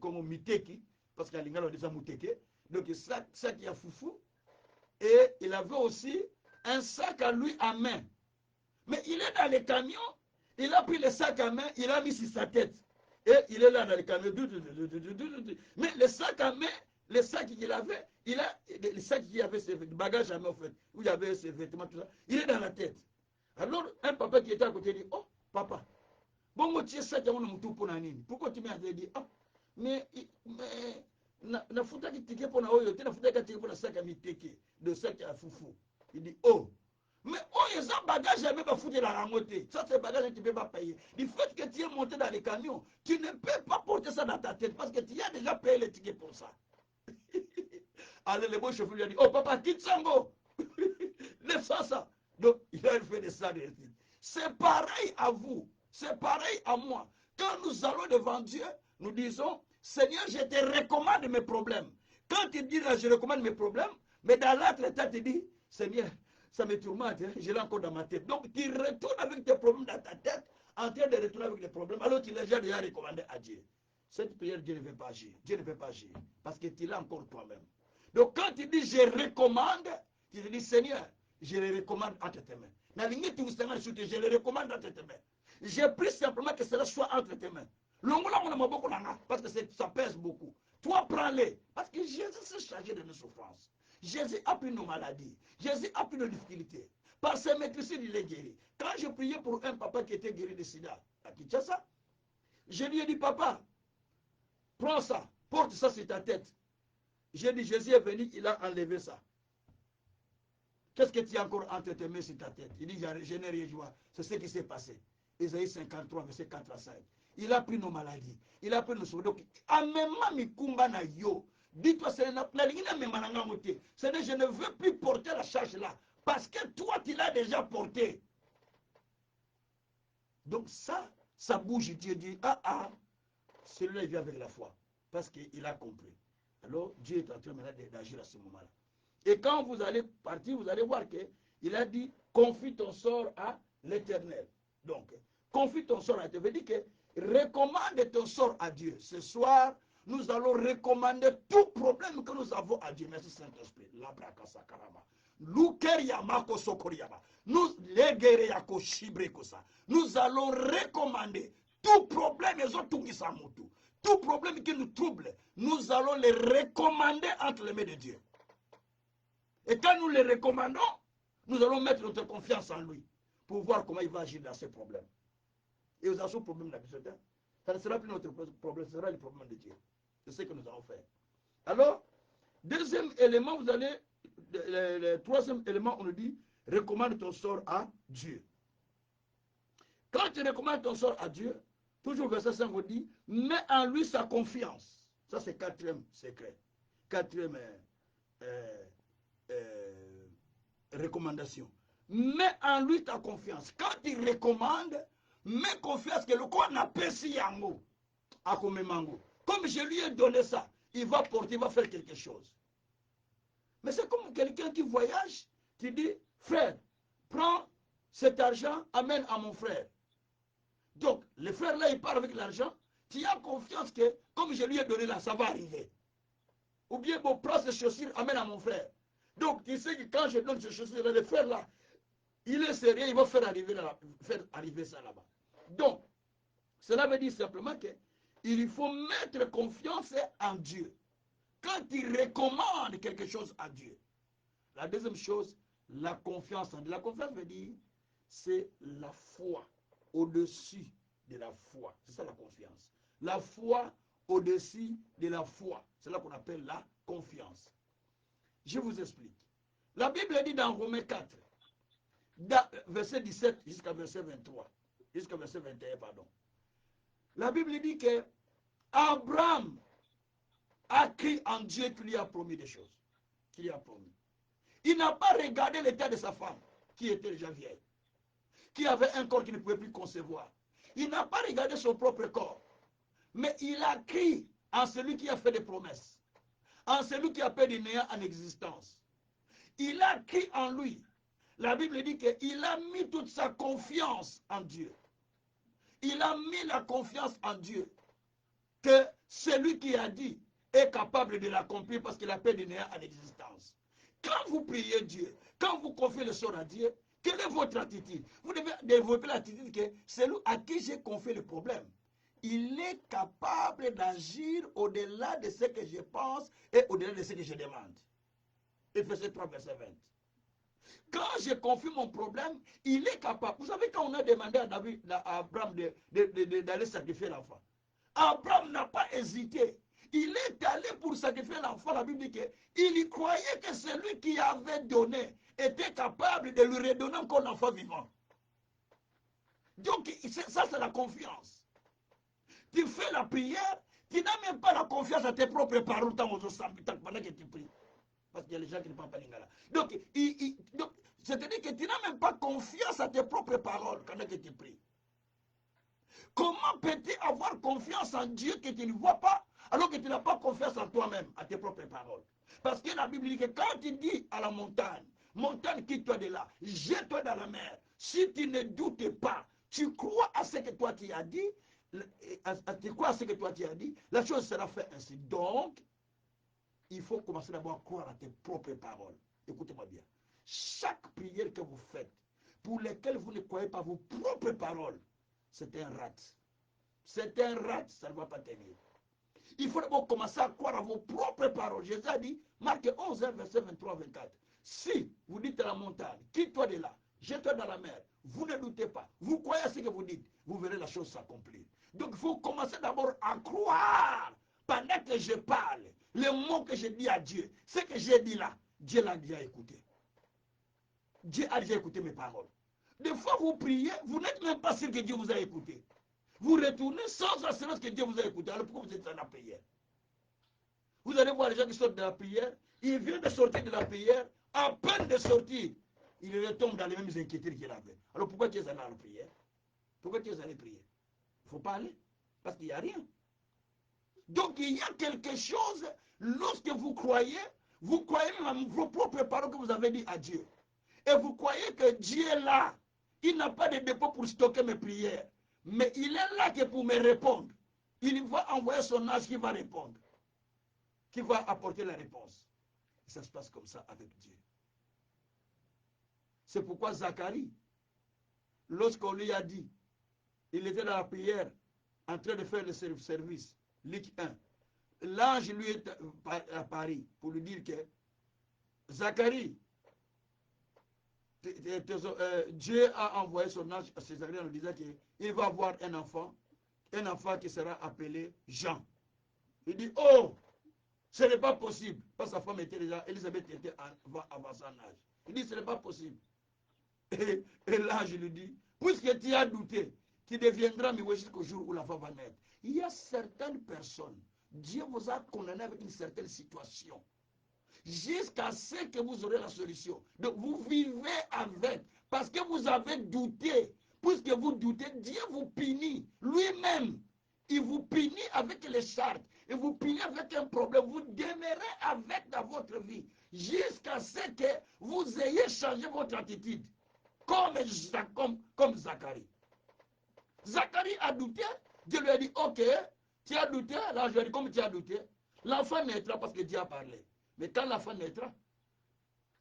comme miteki, parce qu'à l'Ingala on dit ça mouteke, donc sac il y a foufou, et il avait aussi un sac à lui à main. Mais il est dans le camion, il a pris le sac à main, il a mis sur sa tête. Et il est là dans le camion. Mais le sac à main, le sac qu'il avait, le sac qui avait ses bagages à main, en fait, où il y avait ses vêtements, tout ça, il est dans la tête. Alors, un papa qui était à côté dit, oh, papa, bon, tu es sac à mon tout pour nani. Pourquoi tu m'as dit, ah, mais, na futa ki tike pour na oyo, na futa ki tike pour na sac à miteke, de sac à foufou. Il dit, oh, mais oh, il y a un bagage jamais pas foutre dans la montée. Ça, c'est un bagage que tu ne peux pas payer. Du fait que tu es monté dans les camions, tu ne peux pas porter ça dans ta tête parce que tu as déjà payé les tickets pour ça. Alors, le bon chauffeur lui a dit, oh papa, quitte Sango. Laisse ça. Donc, il a fait de ça. C'est pareil à vous. C'est pareil à moi. Quand nous allons devant Dieu, nous disons, Seigneur, je te recommande mes problèmes. Quand tu dis là, je recommande mes problèmes, mais dans l'autre état, tu dis, Seigneur, ça me tourmente, hein? Je l'ai encore dans ma tête. Donc, tu retournes avec tes problèmes dans ta tête, en train de retourner avec les problèmes, alors tu l'as déjà recommandé à Dieu. Cette prière, Dieu ne veut pas agir. Dieu ne veut pas agir, parce que tu l'as encore toi-même. Donc, quand tu dis, je recommande, tu te dis, Seigneur, je le recommande entre tes mains. Je le recommande entre tes mains. Je prie simplement que cela soit entre tes mains. Parce que ça pèse beaucoup. Toi, prends-les. Parce que Jésus s'est chargé de nos souffrances. Jésus a pris nos maladies. Jésus a pris nos difficultés. Par ses maîtrises, il est guéri. Quand je priais pour un papa qui était guéri de sida à Kinshasa, je lui ai dit, papa, prends ça, porte ça sur ta tête. J'ai dit, Jésus est venu, il a enlevé ça. Qu'est-ce que tu as encore entre tes mains sur ta tête? Il dit, je n'ai rien joie. C'est ce qui s'est passé. Isaïe 53, verset 4 à 5. Il a pris nos maladies. Il a pris nos souffrances. Donc, amema mikumba na yo. Dis-toi, je ne veux plus porter la charge là. Parce que toi, tu l'as déjà porté. Donc ça bouge. Dieu dit, celui-là, il vient avec la foi. Parce qu'il a compris. Alors, Dieu est en train maintenant d'agir à ce moment-là. Et quand vous allez partir, vous allez voir qu'il a dit, confie ton sort à l'Éternel. Donc, confie ton sort à Dieu. Ça veut dire que recommande ton sort à Dieu. Ce soir, nous allons recommander tout problème que nous avons à Dieu. Merci Saint-Esprit. Nous allons recommander tout problème, tout problème qui nous trouble, nous allons les recommander entre les mains de Dieu. Et quand nous les recommandons, nous allons mettre notre confiance en lui pour voir comment il va agir dans ces problèmes. Et vous avez ce problème d'habitude. Ça ne sera plus notre problème, ce sera le problème de Dieu. C'est ce que nous allons faire. Alors, deuxième élément, vous allez, le troisième élément, on nous dit, recommande ton sort à Dieu. Quand tu recommandes ton sort à Dieu, toujours verset 5 vous dit, mets en lui sa confiance. Ça, c'est quatrième secret. Quatrième recommandation. Mets en lui ta confiance. Quand tu recommandes, mets confiance que le corps n'a pas si yango. Comme je lui ai donné ça, il va porter, il va faire quelque chose. Mais c'est comme quelqu'un qui voyage, qui dit, frère, prends cet argent, amène à mon frère. Donc, le frère là, il part avec l'argent, tu as confiance que, comme je lui ai donné là, ça va arriver. Ou bien, bon, prends ces chaussures, amène à mon frère. Donc, tu sais que quand je donne ces chaussures, le frère là, il est sérieux, il va faire arriver ça là-bas. Donc, cela veut dire simplement qu'il faut mettre confiance en Dieu. Quand il recommande quelque chose à Dieu. La deuxième chose, la confiance en Dieu. La confiance veut dire, c'est la foi au-dessus de la foi. C'est ça la confiance. La foi au-dessus de la foi. C'est là qu'on appelle la confiance. Je vous explique. La Bible dit dans Romains 4, verset 17 jusqu'à verset 23, jusqu'à verset 21, pardon. La Bible dit que Abraham a cru en Dieu qui lui a promis des choses. Qui lui a promis. Il n'a pas regardé l'état de sa femme, qui était déjà vieille, qui avait un corps qu'il ne pouvait plus concevoir. Il n'a pas regardé son propre corps, mais il a cru en celui qui a fait des promesses, en celui qui a fait du néant en existence. Il a cru en lui. La Bible dit qu'il a mis toute sa confiance en Dieu. Il a mis la confiance en Dieu, que celui qui a dit est capable de l'accomplir parce qu'il a fait du néant en existence. Quand vous priez Dieu, quand vous confiez le sort à Dieu, quelle est votre attitude? Vous devez développer l'attitude que celui à qui j'ai confié le problème, il est capable d'agir au-delà de ce que je pense et au-delà de ce que je demande. Éphésiens 3, verset 20. Quand je confie mon problème, il est capable. Vous savez, quand on a demandé à Abraham d'aller sacrifier l'enfant, Abraham n'a pas hésité. Il est allé pour sacrifier l'enfant. La Bible dit qu'il y croyait que celui qui avait donné était capable de lui redonner encore l'enfant vivant. Donc, ça, c'est la confiance. Tu fais la prière, tu n'as même pas la confiance à tes propres paroles pendant que tu pries. Parce qu'il y a les gens qui ne parlent pas lingala. Donc, c'est-à-dire que tu n'as même pas confiance à tes propres paroles pendant que tu pries. Comment peux-tu avoir confiance en Dieu que tu ne vois pas, alors que tu n'as pas confiance en toi-même, à tes propres paroles? Parce que la Bible dit que quand tu dis à la montagne, montagne, quitte-toi de là, jette-toi dans la mer, si tu ne doutes pas, tu crois à ce que toi tu as dit, tu crois à ce que toi tu as dit, la chose sera faite ainsi. Donc, il faut commencer d'abord à croire à tes propres paroles. Écoutez-moi bien. Chaque prière que vous faites, pour laquelle vous ne croyez pas vos propres paroles, c'est un rat. C'est un rat, ça ne va pas tenir. Il faut d'abord commencer à croire à vos propres paroles. Jésus a dit, Marc 11, verset 23-24. Si vous dites à la montagne, quitte-toi de là, jette-toi dans la mer, vous ne doutez pas, vous croyez à ce que vous dites, vous verrez la chose s'accomplir. Donc il faut commencer d'abord à croire pendant que je parle. Les mots que je dis à Dieu, ce que j'ai dit là, Dieu l'a déjà écouté. Dieu a déjà écouté mes paroles. Des fois, vous priez, vous n'êtes même pas sûr que Dieu vous a écouté. Vous retournez sans assurance que Dieu vous a écouté. Alors pourquoi vous êtes dans la prière? Vous allez voir les gens qui sortent de la prière, ils viennent de sortir de la prière, à peine de sortir, ils retombent dans les mêmes inquiétudes qu'il avait. Alors pourquoi tu es allé à la prière? Pourquoi tu es allé prier? Il ne faut pas aller, parce qu'il n'y a rien. Donc il y a quelque chose, lorsque vous croyez même à vos propres paroles que vous avez dit à Dieu. Et vous croyez que Dieu est là. Il n'a pas de dépôt pour stocker mes prières. Mais il est là que pour me répondre. il va envoyer son ange qui va répondre, qui va apporter la réponse. Et ça se passe comme ça avec Dieu. C'est pourquoi Zacharie, lorsqu'on lui a dit, il était dans la prière, en train de faire le service, Luc 1, l'ange lui est apparu pour lui dire que Zacharie, Dieu a envoyé son ange à Zacharie en lui disant qu'il va avoir un enfant qui sera appelé Jean. Il dit, oh, ce n'est pas possible. Parce que sa femme était déjà, Élisabeth était avant son âge. Il dit, ce n'est pas possible. Et l'ange lui dit, puisque tu as douté, tu deviendras mieux jusqu'au jour où l'enfant va naître. Il y a certaines personnes, Dieu vous a condamné avec une certaine situation, jusqu'à ce que vous aurez la solution. Donc vous vivez avec, parce que vous avez douté. Puisque vous doutez, Dieu vous punit lui-même. Il vous punit avec les chartes. Il vous punit avec un problème. Vous demeurez avec dans votre vie, jusqu'à ce que vous ayez changé votre attitude. Comme Zacharie. Zacharie a douté. Dieu lui a dit, ok, tu as douté. Là, je lui ai dit, comme tu as douté, l'enfant naîtra parce que Dieu a parlé. Mais quand l'enfant naîtra,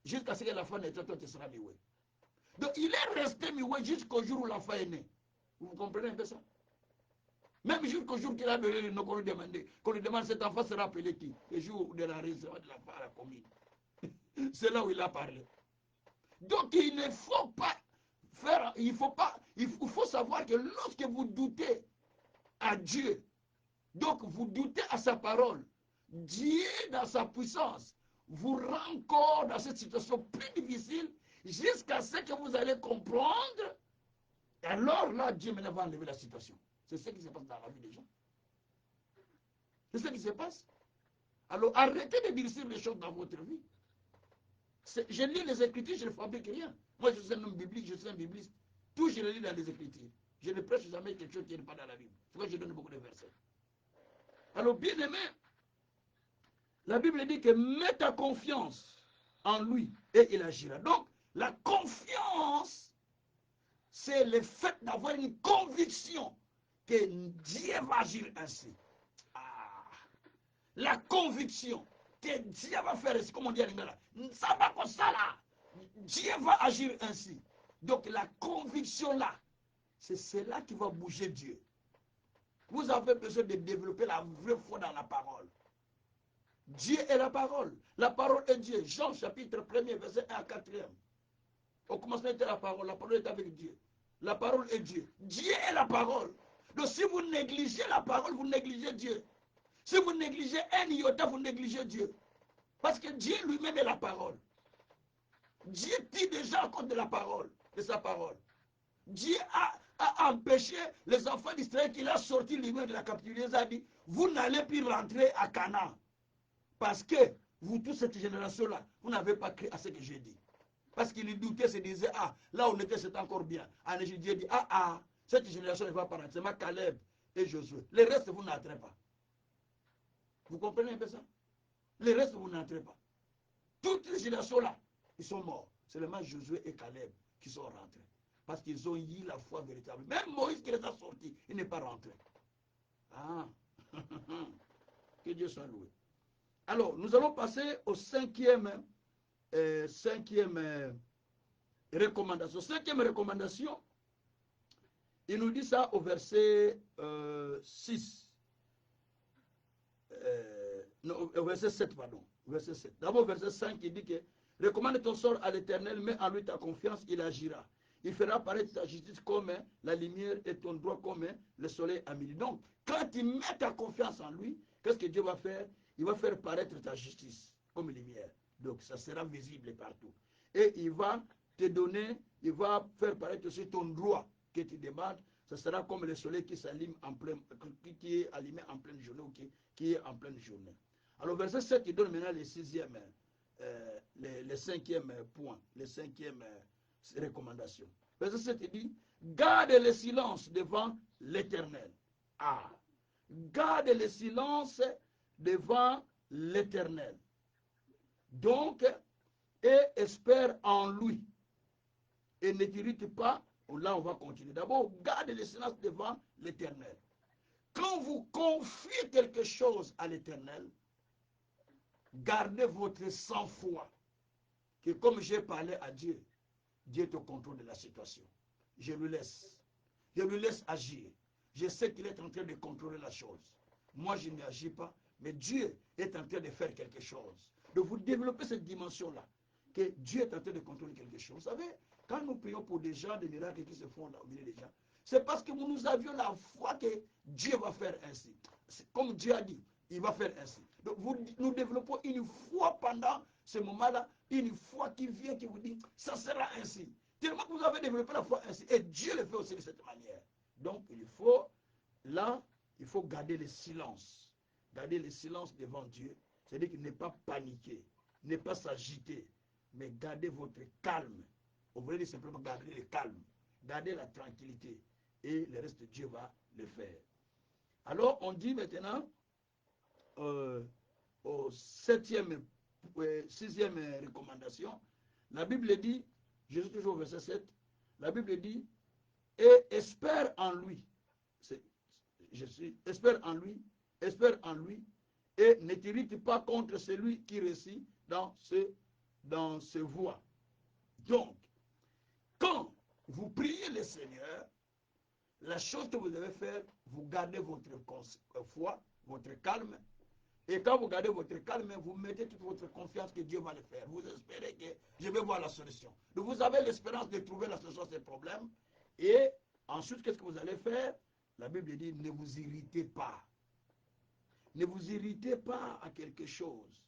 jusqu'à ce que l'enfant naîtra, toi tu seras mioué. Donc il est resté mioué jusqu'au jour où l'enfant est né. Vous comprenez un peu ça? Même jusqu'au jour qu'il a donné le nom qu'on lui demande cet enfant sera appelé qui? Le jour de la résurrection de l'enfant à la commune. C'est là où il a parlé. Donc il ne faut pas faire, il faut savoir que lorsque vous doutez à Dieu, donc vous doutez à sa parole, Dieu dans sa puissance vous rend encore dans cette situation plus difficile jusqu'à ce que vous allez comprendre. Et alors là, Dieu maintenant va enlever la situation. C'est ce qui se passe dans la vie des gens. C'est ce qui se passe. Alors arrêtez de dire les choses dans votre vie. Je lis les Écritures, je ne fabrique rien. Moi, je suis un homme biblique, je suis un bibliste. Tout, je le lis dans les Écritures. Je ne prêche jamais quelque chose qui n'est pas dans la Bible. C'est pourquoi je donne beaucoup de versets. Alors, bien aimé, la Bible dit que mets ta confiance en lui et il agira. Donc, la confiance, c'est le fait d'avoir une conviction que Dieu va agir ainsi. Ah, la conviction que Dieu va faire ainsi, comme on dit à l'Ingala, ça va comme ça là. Dieu va agir ainsi. Donc la conviction là, c'est cela qui va bouger Dieu. Vous avez besoin de développer la vraie foi dans la parole. Dieu est la parole. La parole est Dieu. Jean chapitre 1er, verset 1 à 4e. Au commencement était la parole est avec Dieu. La parole est Dieu. Dieu est la parole. Donc si vous négligez la parole, vous négligez Dieu. Si vous négligez un iota, vous négligez Dieu. Parce que Dieu lui-même est la parole. Dieu dit déjà en compte de la parole, de sa parole. Dieu a empêché les enfants d'Israël qu'il a sorti lui-même de la captivité. Il a dit, vous n'allez plus rentrer à Canaan. Parce que vous, toute cette génération-là, vous n'avez pas cru à ce que j'ai dit. Parce qu'il doutait, se disait, ah, là où on était, c'est encore bien. En Égypte, Dieu dit, cette génération ne va pas rentrer. C'est ma Caleb et Josué. Le reste, vous n'entrez pas. Vous comprenez un peu ça? Le reste, vous n'entrez pas. Toutes les générations-là, ils sont morts. Seulement Josué et Caleb qui sont rentrés. Parce qu'ils ont eu la foi véritable. Même Moïse qui les a sortis, il n'est pas rentré. Ah, que Dieu soit loué. Alors, nous allons passer au cinquième recommandation. Cinquième recommandation, il nous dit ça au verset 6. Non, au verset 7, pardon. Verset 7. D'abord, verset 5, il dit que recommande ton sort à l'Éternel, mets en lui ta confiance, il agira. Il fera apparaître ta justice comme la lumière et ton droit comme le soleil à midi. Donc, quand tu mets ta confiance en lui, qu'est-ce que Dieu va faire? Il va faire paraître ta justice comme lumière. Donc, ça sera visible partout. Et il va te donner, il va faire paraître aussi ton droit que tu demandes. Ça sera comme le soleil qui s'allume en pleine, qui est allumé en pleine journée ou qui est en pleine journée. Alors, verset 7, il donne maintenant le cinquième point, le cinquième recommandation. Verset 7, il dit, garde le silence devant l'Éternel. Ah, garde le silence devant l'Éternel. Donc, et espère en lui. Et ne t'irrite pas. Là, on va continuer. D'abord, garde le silence devant l'Éternel. quand vous confiez quelque chose à l'Éternel, gardez votre sang-froid. Que comme j'ai parlé à Dieu, Dieu est au contrôle de la situation. Je lui laisse. Je lui laisse agir. Je sais qu'il est en train de contrôler la chose. Moi, je n'agis pas, mais Dieu est en train de faire quelque chose. De vous développer cette dimension-là, que Dieu est en train de contrôler quelque chose. Vous savez, quand nous prions pour des gens, des miracles qui se font là, au milieu des gens, c'est parce que nous avions la foi que Dieu va faire ainsi. Comme Dieu a dit, il va faire ainsi. Donc nous développons une foi pendant ce moment-là, une foi qui vient, qui vous dit, ça sera ainsi. Tellement que vous avez développé la foi ainsi. Et Dieu le fait aussi de cette manière. Donc il faut, là, il faut garder le silence. Garder le silence devant Dieu. C'est-à-dire qu'il n'est pas paniqué, n'est pas s'agiter, mais garder votre calme. On voulait dire simplement garder le calme, garder la tranquillité. Et le reste, Dieu va le faire. Alors, on dit maintenant, au sixième recommandation, la Bible dit, je suis toujours au verset 7, la Bible dit, et espère en lui. Espère en lui, et ne t'irrite pas contre celui qui réussit dans ce voie. Donc, quand vous priez le Seigneur, la chose que vous devez faire, vous gardez votre foi, votre calme. Et quand vous gardez votre calme, vous mettez toute votre confiance que Dieu va le faire. Vous espérez que je vais voir la solution. Donc vous avez l'espérance de trouver la solution à ces problèmes. Et ensuite, qu'est-ce que vous allez faire? La Bible dit, ne vous irritez pas. Ne vous irritez pas à quelque chose.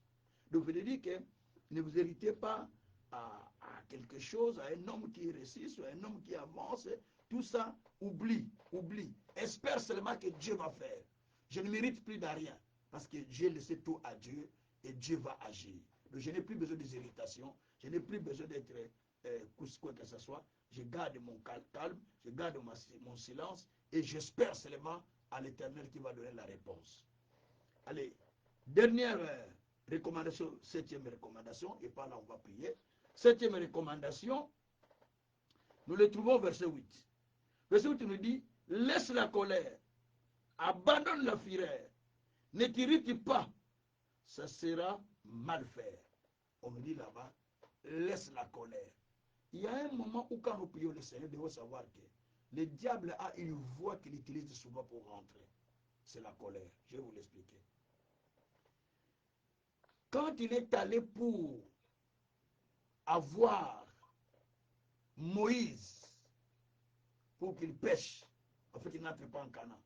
Donc vous dire que ne vous irritez pas à quelque chose, à un homme qui réussit, à un homme qui avance. Tout ça, oublie. Espère seulement que Dieu va faire. Je ne mérite plus de rien parce que j'ai laissé tout à Dieu et Dieu va agir. Donc je n'ai plus besoin des irritations, je n'ai plus besoin d'être quoi que ce soit. Je garde mon calme, je garde mon silence et j'espère seulement à l'Éternel qui va donner la réponse. Allez, dernière recommandation, septième recommandation, et par là on va prier. Septième recommandation, nous le trouvons au verset 8. Verset 8 nous dit, laisse la colère, abandonne la fureur, ne t'irrite pas, ça sera mal faire. On me dit là-bas, laisse la colère. Il y a un moment où quand nous prions le Seigneur, nous devons savoir que le diable a une voix qu'il utilise souvent pour rentrer. C'est la colère. Je vais vous l'expliquer. Quand il est allé pour avoir Moïse pour qu'il pêche, en fait il n'entre pas en Canaan,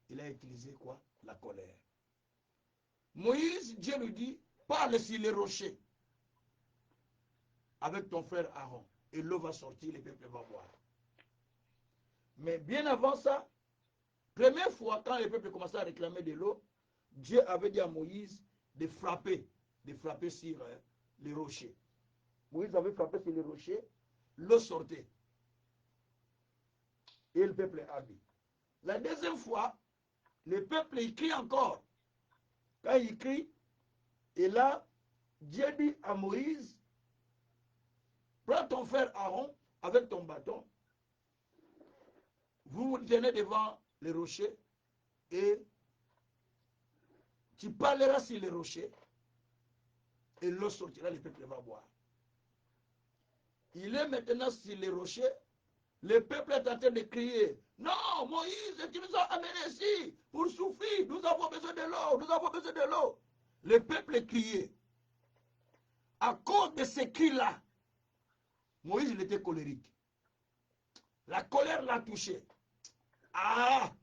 il a utilisé quoi? La colère. Moïse, Dieu lui dit, parle sur les rochers avec ton frère Aaron, et l'eau va sortir, le peuple va boire. Mais bien avant ça, première fois, quand le peuple commençait à réclamer de l'eau, Dieu avait dit à Moïse de frapper sur les rochers. Moïse avait frappé sur les rochers, l'eau sortait. Et le peuple a bu. La deuxième fois, le peuple il crie encore. Quand il crie, et là, Dieu dit à Moïse, prends ton frère Aaron avec ton bâton, vous vous tenez devant les rochers et tu parleras sur les rochers et l'eau sortira, le peuple va boire. Il est maintenant sur les rochers, le peuple est en train de crier, non, Moïse, tu nous as amenés ici pour souffrir, nous avons besoin de l'eau, nous avons besoin de l'eau. Le peuple criait. À cause de ces cris-là, Moïse il était colérique. La colère l'a touché. Ah,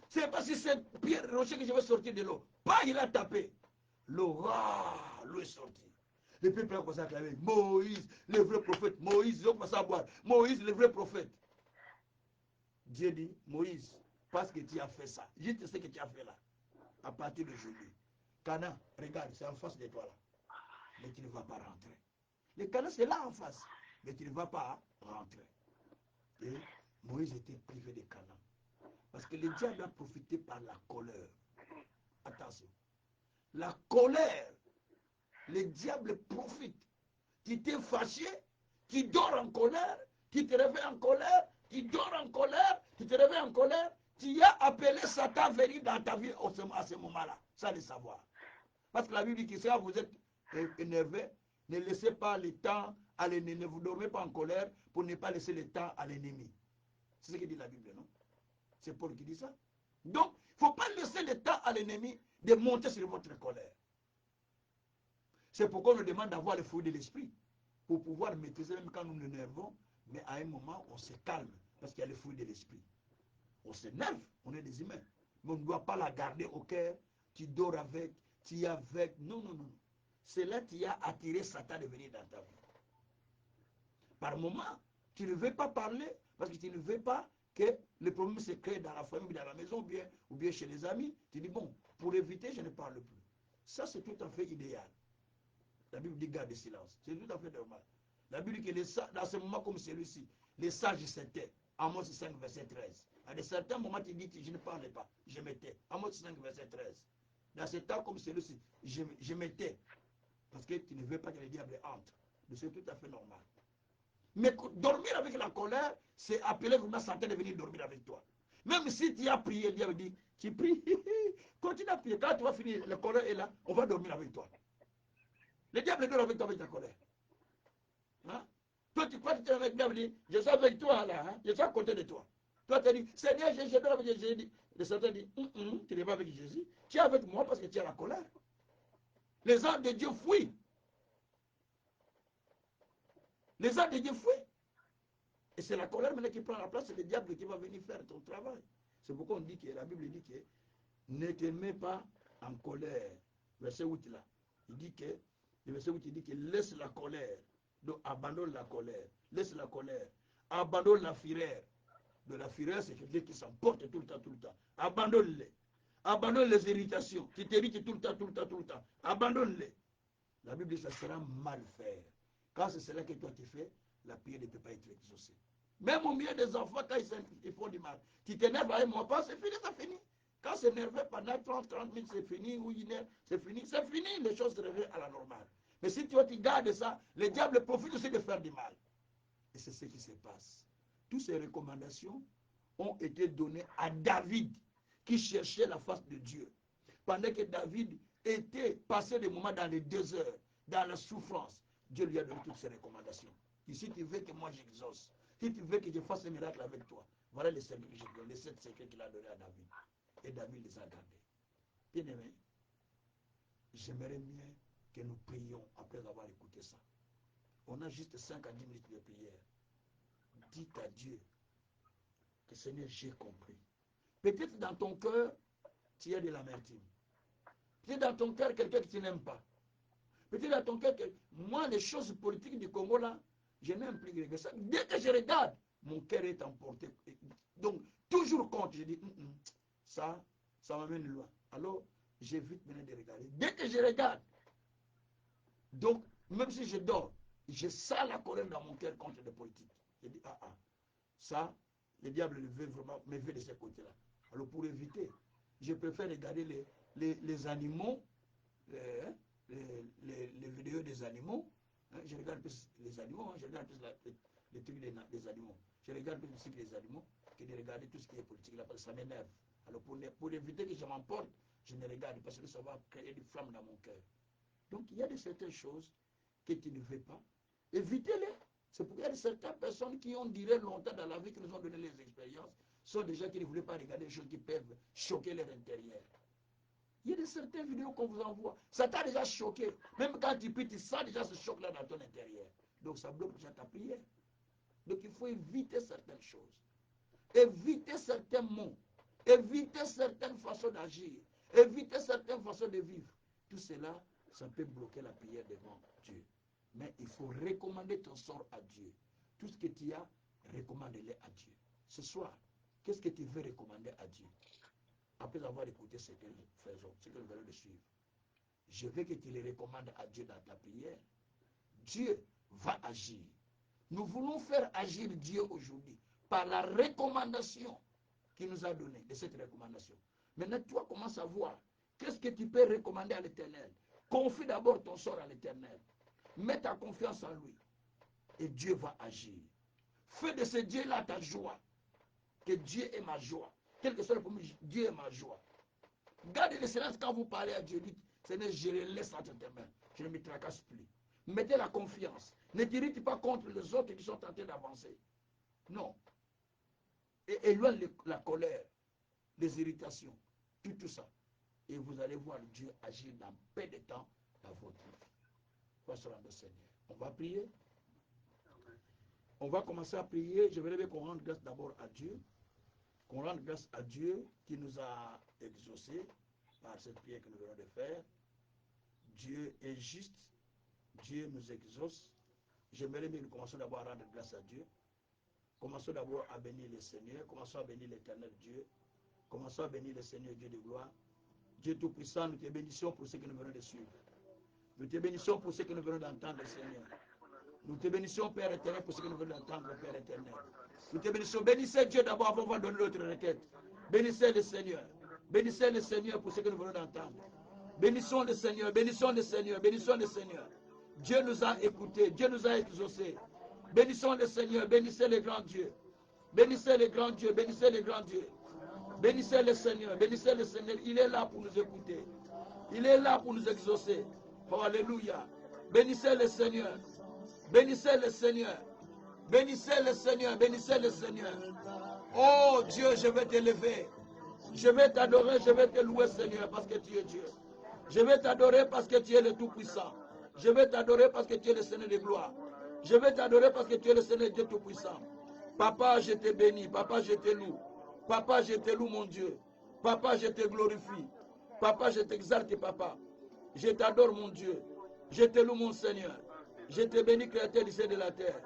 c'est parce que c'est pierre rocher que je vais sortir de l'eau. Pas, il a tapé. L'eau est sortie. Le peuple a commencé à clamer, Moïse, le vrai prophète. Moïse, ils ont commencé à boire. Moïse, le vrai prophète. Dieu dit, Moïse, parce que tu as fait ça, juste ce que tu as fait là, à partir d'aujourd'hui, Canaan, regarde, c'est en face de toi là. Mais tu ne vas pas rentrer. Le Canaan, c'est là en face. Mais tu ne vas pas rentrer. Et Moïse était privé de Canaan. Parce que le diable a profité par la colère. Attention. La colère, le diable profite. Tu t'es fâché, tu dors en colère, tu te réveilles en colère, tu dors en colère, tu te réveilles en colère. Tu as appelé Satan à venir dans ta vie à ce moment-là, sans le savoir. Parce que la Bible dit que si vous êtes énervé, ne laissez pas le temps à l'ennemi. Ne vous dormez pas en colère pour ne pas laisser le temps à l'ennemi. C'est ce que dit la Bible, non? C'est Paul qui dit ça. Donc, il ne faut pas laisser le temps à l'ennemi de monter sur votre colère. C'est pourquoi on nous demande d'avoir le fruit de l'esprit. Pour pouvoir maîtriser, même quand nous nous énervons, mais à un moment, on se calme. Parce qu'il y a le fruit de l'esprit. On s'énerve, on est des humains. Mais on ne doit pas la garder au cœur. Tu dors avec, tu es avec. Non, non, non. C'est là que tu as attiré Satan de venir dans ta vie. Par moment, tu ne veux pas parler parce que tu ne veux pas que le problème se crée dans la famille, dans la maison, ou bien chez les amis. Tu dis, bon, pour éviter, je ne parle plus. Ça, c'est tout à fait idéal. La Bible dit garde le silence. C'est tout à fait normal. La Bible dit que dans ce moment comme celui-ci, les sages s'étaient. Amos 5, verset 13. À certains moments, tu dis, je ne parlais pas, je m'étais. Amos 5, verset 13. Dans ce temps comme celui-ci, je m'étais. Parce que tu ne veux pas que le diable entre. C'est tout à fait normal. Mais dormir avec la colère, c'est appeler vraiment Satan de venir dormir avec toi. Même si tu as prié, le diable dit, tu pries, continue à prier. Quand tu vas finir, la colère est là, on va dormir avec toi. Le diable dort avec toi avec ta colère. Hein? Toi, tu crois que tu es avec le diable, dit, je suis avec toi là, hein? Je suis à côté de toi. Toi, tu dis, Seigneur, je dors avec Jésus. Le Satan dit, tu n'es pas avec Jésus. Tu es avec moi parce que tu as la colère. Les anges de Dieu fuient. Les anges de Dieu fuient. Et c'est la colère maintenant qui prend la place, c'est le diable qui va venir faire ton travail. C'est pourquoi on dit que la Bible dit que ne te mets pas en colère. Verset 8 là. Il dit que, le verset 8 il dit que laisse la colère. Donc abandonne la colère. Laisse la colère. Abandonne la fureur. De la fureur, c'est quelqu'un qui s'emporte tout le temps, tout le temps. Abandonne-les. Abandonne les irritations. Tu t'irrites tout le temps, tout le temps, tout le temps. Abandonne-les. La Bible dit que ça sera mal faire. Quand c'est cela que toi tu fais, la prière ne peut pas être exaucée. Même au milieu des enfants, quand ils font du mal, tu t'énerves à un moment, c'est fini, ça finit. Quand c'est énervé pendant 30 minutes, c'est fini, ou une heure, c'est fini, les choses reviennent à la normale. Mais si toi tu gardes ça, le diable profite aussi de faire du mal. Et c'est ce qui se passe. Toutes ces recommandations ont été données à David, qui cherchait la face de Dieu. Pendant que David était passé des moments dans les déserts, dans la souffrance, Dieu lui a donné toutes ces recommandations. Et si tu veux que moi j'exauce, si tu veux que je fasse un miracle avec toi, voilà les secrets que j'ai donnés, les 7 secrets qu'il a donnés à David. Et David les a gardés. Bien aimé, j'aimerais bien que nous prions après avoir écouté ça. On a juste 5 à 10 minutes de prière. Dites à Dieu que Seigneur, j'ai compris. Peut-être dans ton cœur, tu as de l'amertume. Peut-être dans ton cœur, quelqu'un que tu n'aimes pas. Peut-être dans ton cœur, moi, les choses politiques du Congo, là, je n'aime plus que ça. Dès que je regarde, mon cœur est emporté. Donc, toujours contre, je dis, ça m'amène loin. Alors, j'évite maintenant de regarder. Dès que je regarde, donc, même si je dors, je sens la colère dans mon cœur contre les politiques. Je dis, ça, le diable veut vraiment me veut de ce côté-là. Alors, pour éviter, je préfère regarder les animaux, les vidéos des animaux. Hein, je regarde plus les animaux, je regarde plus les trucs des animaux. Je regarde plus aussi les animaux que de regarder tout ce qui est politique là, parce que ça m'énerve. Alors pour éviter que je m'emporte, je ne regarde parce que ça va créer des flammes dans mon cœur. Donc il y a de certaines choses que tu ne veux pas. Évitez-les. C'est pourquoi il y a certaines personnes qui ont duré longtemps dans la vie, qui nous ont donné les expériences, sont des gens qui ne voulaient pas regarder des choses qui peuvent choquer leur intérieur. Il y a de certaines vidéos qu'on vous envoie. Ça t'a déjà choqué. Même quand tu pries, tu sens déjà ce choc-là dans ton intérieur. Donc ça bloque déjà ta prière. Donc il faut éviter certaines choses. Éviter certains mots. Éviter certaines façons d'agir. Éviter certaines façons de vivre. Tout cela, ça peut bloquer la prière devant Dieu. Mais il faut recommander ton sort à Dieu. Tout ce que tu as, recommande-le à Dieu. Ce soir, qu'est-ce que tu veux recommander à Dieu? Après avoir écouté ce que nous faisons, ce que nous allons suivre, je veux que tu les recommandes à Dieu dans ta prière. Dieu va agir. Nous voulons faire agir Dieu aujourd'hui par la recommandation qu'il nous a donnée, de cette recommandation. Maintenant, toi, commence à voir qu'est-ce que tu peux recommander à l'Éternel. Confie d'abord ton sort à l'Éternel. Mets ta confiance en lui. Et Dieu va agir. Fais de ce Dieu-là ta joie. Que Dieu est ma joie. Quel que soit le problème, Dieu est ma joie. Gardez le silence quand vous parlez à Dieu. Dites, Seigneur, je le laisse entre tes mains. Je ne me tracasse plus. Mettez la confiance. Ne t'irrite pas contre les autres qui sont en train d'avancer. Non. Et éloigne la colère, les irritations, tout ça. Et vous allez voir Dieu agir dans peu de temps dans votre vie. Voici le Seigneur. On va prier. On va commencer à prier. Je voudrais bien qu'on rende grâce d'abord à Dieu. Qu'on rende grâce à Dieu qui nous a exaucés par cette prière que nous venons de faire. Dieu est juste. Dieu nous exauce. J'aimerais bien que nous commençons d'abord à rendre grâce à Dieu. Commençons d'abord à bénir le Seigneur. Commençons à bénir l'éternel Dieu. Commençons à bénir le Seigneur Dieu de gloire. Dieu Tout-Puissant, nous te bénissons pour ce que nous venons de suivre. Nous te bénissons pour ce que nous venons d'entendre, Seigneur. Nous te bénissons, Père éternel, pour ce que nous venons d'entendre, Père éternel. Nous te bénissons. Bénissez Dieu d'abord avant de donner notre requête. Bénissez le Seigneur. Bénissez le Seigneur pour ce que nous venons d'entendre. Bénissons le Seigneur, bénissons le Seigneur, bénissons le Seigneur. Dieu nous a écoutés, Dieu nous a exaucés. Bénissons le Seigneur, bénissez le grand Dieu. Bénissez le grand Dieu, bénissez le grand Dieu. Bénissez le Seigneur, bénissez le Seigneur. Il est là pour nous écouter. Il est là pour nous exaucer. Oh, alléluia. Bénissez le Seigneur. Bénissez le Seigneur. Bénissez le Seigneur, bénissez le Seigneur. Oh Dieu, je vais t'élever. Je vais t'adorer, je vais te louer, Seigneur, parce que tu es Dieu. Je vais t'adorer parce que tu es le Tout-Puissant. Je vais t'adorer parce que tu es le Seigneur de gloire. Je vais t'adorer parce que tu es le Seigneur Dieu Tout-Puissant. Papa, je te bénis. Papa, je te loue. Papa, je te loue, mon Dieu. Papa, je te glorifie. Papa, je t'exalte, Papa. Je t'adore, mon Dieu. Je te loue, mon Seigneur. Je te bénis, Créateur du ciel et de la terre.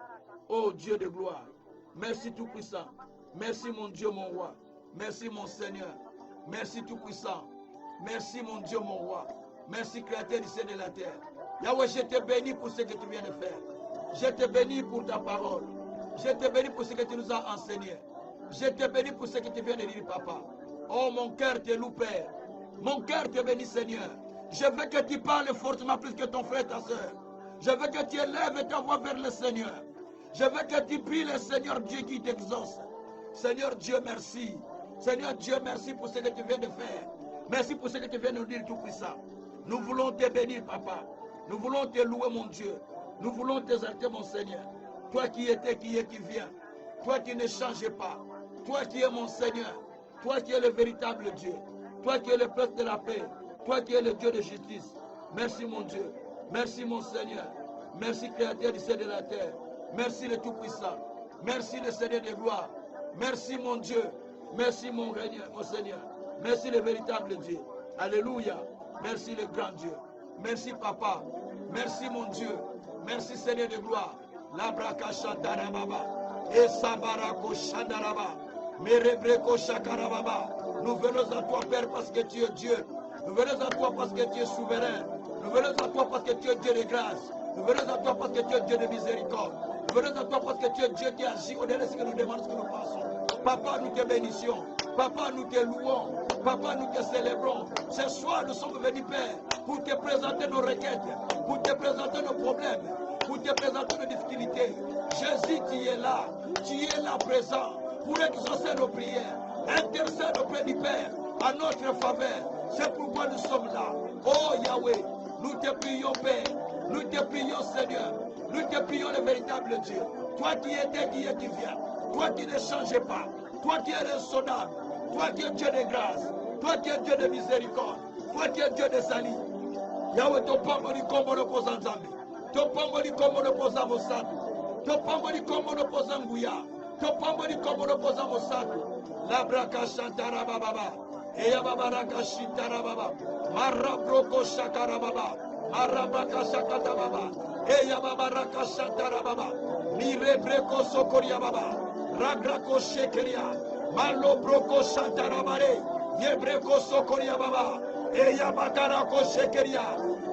Oh Dieu de gloire. Merci Tout-Puissant. Merci, mon Dieu, mon roi. Merci, mon Seigneur. Merci, Tout-Puissant. Merci, mon Dieu, mon roi. Merci, Créateur du ciel et de la terre. Yahweh, je te bénis pour ce que tu viens de faire. Je te bénis pour ta parole. Je te bénis pour ce que tu nous as enseigné. Je te bénis pour ce que tu viens de dire, Papa. Oh, mon cœur te loue, Père. Mon cœur te bénit, Seigneur. Je veux que tu parles fortement plus que ton frère et ta soeur. Je veux que tu élèves ta voix vers le Seigneur. Je veux que tu pries le Seigneur Dieu qui t'exauce. Seigneur Dieu, merci. Seigneur Dieu, merci pour ce que tu viens de faire. Merci pour ce que tu viens de nous dire, Tout-Puissant. Nous voulons te bénir, Papa. Nous voulons te louer, mon Dieu. Nous voulons t'exalter, mon Seigneur. Toi qui étais, qui est, qui vient. Toi qui ne changes pas. Toi qui es mon Seigneur. Toi qui es le véritable Dieu. Toi qui es le prince de la paix. Toi qui es le Dieu de justice. Merci, mon Dieu. Merci, mon Seigneur. Merci, Créateur du ciel et de la terre. Merci, le Tout-Puissant. Merci, le Seigneur de gloire. Merci, mon Dieu. Merci, mon Seigneur. Merci, le véritable Dieu. Alléluia. Merci, le grand Dieu. Merci, Papa. Merci, mon Dieu. Merci, Seigneur de gloire. Labraka Shandarababa. Et Sabarako Shandaraba. Merebreko Shakarababa. Nous venons à toi, Père, parce que tu es Dieu. Nous venons à toi parce que tu es souverain. Nous venons à toi parce que tu es Dieu de grâce. Nous venons à toi parce que tu es Dieu de miséricorde. Nous venons à toi parce que tu es Dieu qui agit au-delà de ce que nous demandons, ce que nous pensons. Papa, nous te bénissions. Papa, nous te louons. Papa, nous te célébrons. Ce soir, nous sommes venus, Père, pour te présenter nos requêtes, pour te présenter nos problèmes, pour te présenter nos difficultés. Jésus, tu es là présent, pour exaucer nos prières. Intercède auprès du Père à notre faveur. C'est pourquoi nous sommes là. Oh Yahweh, nous te prions, Père. Nous te prions, Seigneur. Nous te prions, le véritable Dieu. Toi qui étais, qui est, qui vient. Toi qui ne changes pas. Toi qui es raisonnable. Toi qui es Dieu de grâce. Toi qui es Dieu de miséricorde. Toi qui es Dieu de salut. Yahweh, ton pambo ni kombo no posa nzambe. Ton pambo ni kombo no posa mosatu. Ton pambo ni kombo no posa nguya. Ton pambo ni kombo no posa mosatu. Labraka shantara baba. Eya babaraka shintara baba. Marabroko shakara baba. Marabaka shakata baba. Eya babaraka shantara baba. Mirebreko sokoria baba. Ragrako shekeria. Malo broko shantara bare. Yebreko sokoria baba. Eya bakarako shekeria.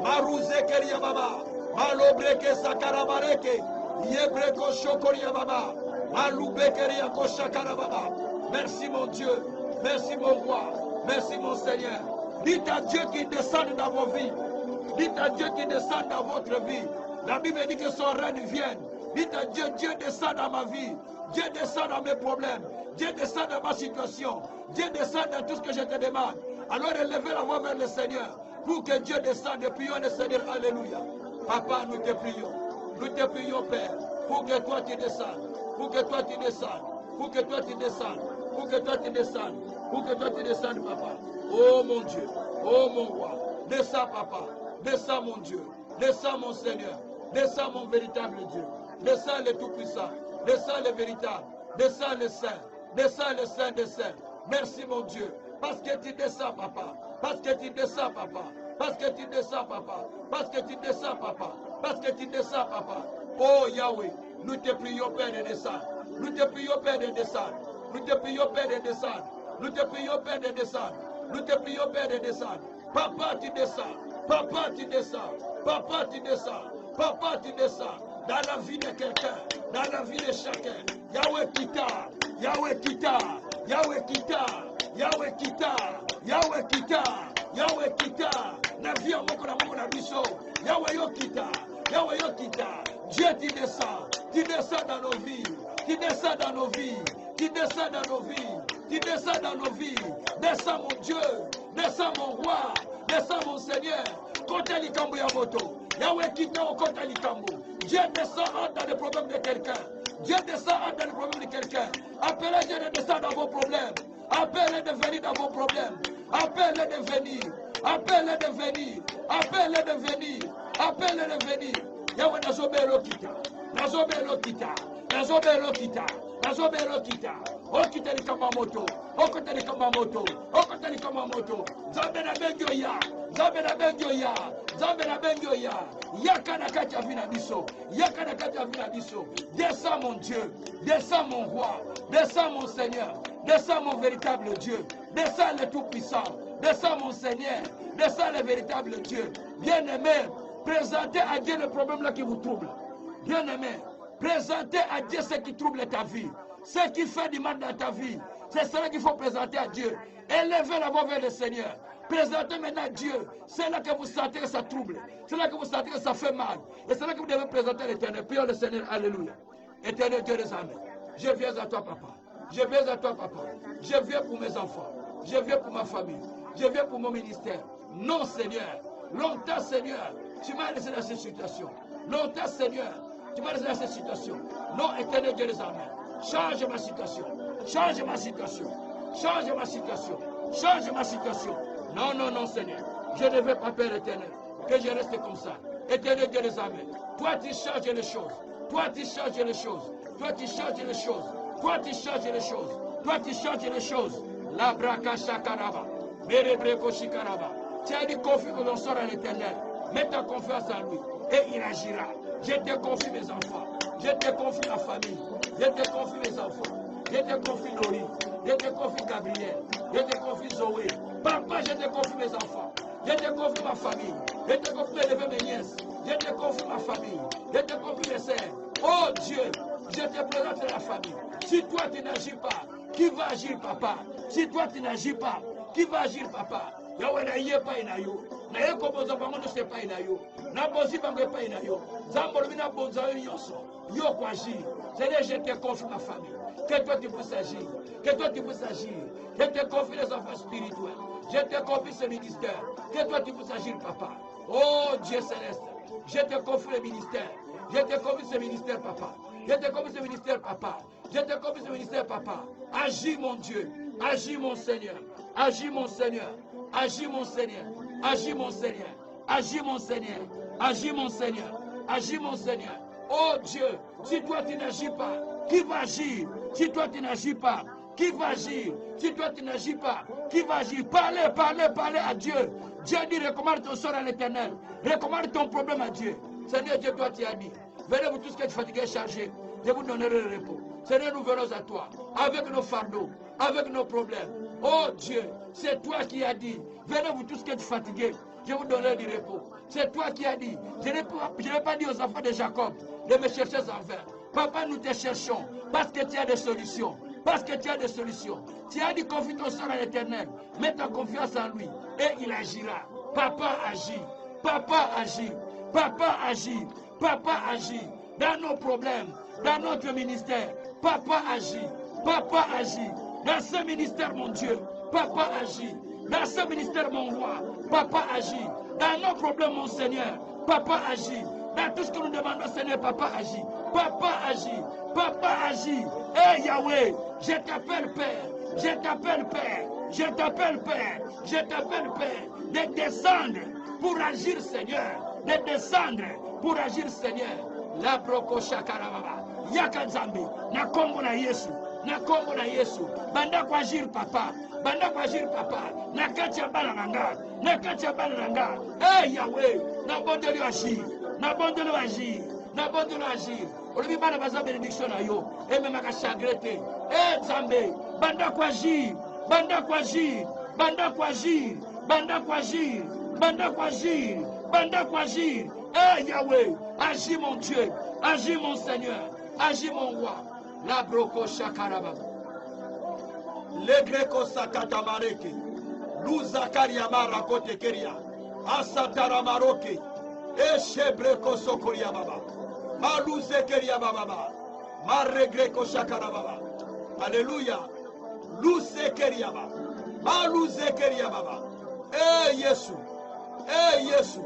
Maruze keria baba. Malo breke sakara bareke. Yebreko shokoria baba. Malube keria ko shakara baba. Merci mon Dieu. Merci mon roi. Merci mon Seigneur. Dites à Dieu qui descend dans vos vies. Dites à Dieu qui descend dans votre vie. La Bible dit que son règne vienne. Dites à Dieu, Dieu descend dans ma vie. Dieu descend dans mes problèmes. Dieu descend dans ma situation. Dieu descend dans tout ce que je te demande. Alors élevez la voix vers le Seigneur pour que Dieu descende et prions le Seigneur. Alléluia. Papa, nous te prions. Nous te prions, Père, pour que toi tu descendes. Pour que toi tu descendes. Pour que toi tu descendes. Pour que toi tu descendes. Pour que toi tu descendes, Papa. Oh mon Dieu. Oh mon roi. Descends, Papa. Descends, mon Dieu. Descends, mon Seigneur. Descends, mon véritable Dieu. Descends le Tout-Puissant. Descends le véritable. Descends le Saint. Descends le Saint des Saints. Merci, mon Dieu. Parce que tu descends, Papa. Parce que tu descends, Papa. Parce que tu descends, Papa. Parce que tu descends, Papa. Parce que tu descends, Papa. Oh Yahweh, nous te prions, Père, de descendre. Nous te prions, Père, de descendre. Nous te prions, Père, de descendre. Nous te prions, Père, de descendre. Nous te prions, Père, de descendre. Papa, tu descends. Papa, tu descends. Papa, tu descends. Papa, tu descends. Dans la vie de quelqu'un. Dans la vie de chacun. Yahweh Kita. Yahweh Kita. Yahweh Kita. Yahweh Kita. Yahweh Kita. Yahweh Kita. Na vie en moko na biso. Yahweh yo Kita. Yahweh yo Kita. Dieu, tu descends. Tu descends dans nos vies. Tu descends dans nos vies. Tu descends dans nos vies. Tu descends dans nos vies. Descends mon Dieu. Descends mon roi. Descends mon Seigneur. Kota likambo ya moto. Yahweh Kita au kota likambo. Dieu descend dans les problèmes de quelqu'un. Dieu descend dans les problèmes de quelqu'un. Appelez Dieu de descendre dans vos problèmes. Appelez de venir dans vos problèmes. Appelez de venir. Appelez de venir. Appelez de venir. Appelez de venir. Yahweh nazobelo kita. Nazobelo kita. Nazobelo kita. Nazobelo kita. Okita ni kama moto. Okita ni kama moto. Okita ni kama moto. Zambe na bengyo ya. Zambe na bengyo ya. Zambe na bengyo ya. Yakana kacha vina biso. Yakana kacha vina biso. Descends mon Dieu. Descends mon roi. Descends mon Seigneur. Descends mon véritable Dieu. Descends le Tout-Puissant. Descends mon Seigneur. Descends le véritable Dieu. Bien-aimé, présentez à Dieu le problème là qui vous trouble. Bien-aimé, présentez à Dieu ce qui trouble ta vie. Ce qui fait du mal dans ta vie. C'est cela qu'il faut présenter à Dieu. Élevez la voix vers le Seigneur. Présentez maintenant à Dieu. C'est là que vous sentez que ça trouble. C'est là que vous sentez que ça fait mal. Et c'est là que vous devez présenter à l'Éternel. Prions le Seigneur. Alléluia. Éternel Dieu des armées. Je viens à toi, Papa. Je viens à toi, Papa. Je viens pour mes enfants. Je viens pour ma famille. Je viens pour mon ministère. Non, Seigneur. Longtemps, Seigneur, tu m'as laissé dans cette situation. Longtemps, Seigneur, tu m'as laissé dans cette situation. Non, éternel Dieu des armées. Change ma situation. Change ma situation. Change ma situation. Change ma situation. Non, non, non, Seigneur. Je ne veux pas, Père éternel, que je reste comme ça. Éternel Dieu des armées. Toi, tu changes les choses. Toi, tu changes les choses. Toi, tu changes les choses. Toi, tu changes les choses. Toi, tu changes les choses. La braka shakaraba. Merebreko shikaraba. Tu as dit confie ton sort à l'Éternel. Mets ta confiance en lui. Et il agira. Je te confie mes enfants. Je te confie ma famille. Je te confie mes enfants. Je te confie Laurie. Je te confie Gabriel. Je te confie Zoé. Papa, je te confie mes enfants. Je te confie ma famille. Je te confie mes neveux, mes nièces. Je te confie ma famille. Je te confie mes sœurs. Oh Dieu, je te présente la famille. Si toi tu n'agis pas, qui va agir, Papa? Si toi tu n'agis pas, qui va agir, Papa? Yahweh na ye pa ina yo. Na ye ko boza bango no se pa ina yo. Na bozi bango pa ina yo. Zambolo bina boza yo nyonso. Yo ko agir. Seigneur, je te confie ma famille. Que toi tu puisses agir. Que toi tu puisses agir. Je te confie les enfants spirituels. Je te confie ce ministère. Que toi tu puisses agir, Papa. Oh Dieu céleste. Je te confie le ministère. Je te confie ce ministère, Papa. Je te confie ce ministère, Papa. Je te confie ce ministère, Papa. Agis, mon Dieu. Agis, mon Seigneur. Agis, mon Seigneur. Agis, mon Seigneur. Agis, mon Seigneur. Agis, mon Seigneur. Agis, mon Seigneur. Agis, mon Seigneur. Oh Dieu, si toi tu n'agis pas, qui va agir? Si toi tu n'agis pas, qui va agir? Si toi tu n'agis pas, qui va agir? Parlez, parlez, parlez à Dieu. Dieu dit, recommande ton sort à l'Éternel. Recommande ton problème à Dieu. Seigneur Dieu, toi tu as dit, venez vous tous qui êtes fatigués et chargés, je vous donnerai le repos. Seigneur, nous venons à toi, avec nos fardeaux, avec nos problèmes. Oh Dieu, c'est toi qui as dit, venez vous tous qui êtes fatigués, je vous donnerai du repos. C'est toi qui as dit, je n'ai pas dit aux enfants de Jacob de me chercher en vain. Papa, nous te cherchons, parce que tu as des solutions. Parce que tu as des solutions. Tu as dit, confie ton sort à l'Éternel. Mets ta confiance en lui, et il agira. Papa agit. Papa agit. Papa agit. Papa agit. Dans nos problèmes, dans notre ministère, Papa agit. Papa agit. Dans ce ministère, mon Dieu, Papa agit. Dans ce ministère, mon roi, Papa agit. Dans nos problèmes, mon Seigneur, Papa agit. Dans tout ce que nous demandons, Seigneur, Papa agit. Papa agit. Papa agit. Eh Yahweh, je t'appelle Père. Je t'appelle Père. Je t'appelle Père. Je t'appelle Père. De descendre pour agir, Seigneur. De descendre pour agir, Seigneur. La broko shakarababa. Yaka Nzambe. Na kombo na Yesu. Na kombo na Yesu. Banda kwa agir, Papa. Banda kwa agir, Papa. Na kati ya bana nanga. Na kati ya bana nanga. Eh Yahweh. Na bondeli agir. Na bondeli agir. Na bondeli agir. Olobi bana baza bénédiction na yo. Et même à chagrete. Eh Nzambe. Banda kwa agir. Banda kwa agir. Banda kwa agir. Banda kwa agir. Banda kwa agir. Banda kwa agir. Eh Yahweh. Agis mon Dieu. Agis mon Seigneur. Agis mon roi. La broko shakaraba. Le greko sakata mareke. Luzakaria marakote keria. Asatara maroke. Eshebreko sokoria baba. Maluze keria baba. Maregreko shakara baba. Alléluia. Luze keria baba. Maluze keria baba. Eh Yesu. Eh Yesu.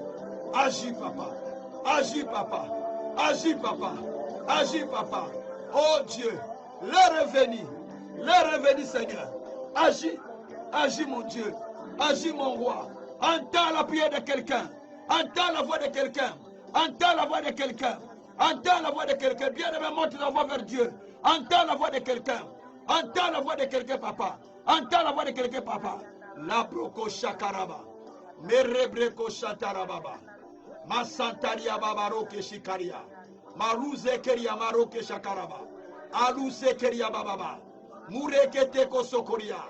Agis papa. Agis papa. Agis papa. Agis papa. Oh Dieu. Le revenu Seigneur. Agis. Agis mon Dieu. Agis mon roi. Entends la prière de quelqu'un. Entends la voix de quelqu'un. Entends la voix de quelqu'un. Entends la voix de quelqu'un. Bien-aimé, monte la voix vers Dieu. Entends la voix de quelqu'un. Entends la voix de quelqu'un, papa. Entends la voix de quelqu'un, papa. La broko shakaraba. Merebreko shatarababa. Masantaria babaroke shikaria. Maruze keria maroke shakaraba. Aluse keria bababa. Murekete kosokoria.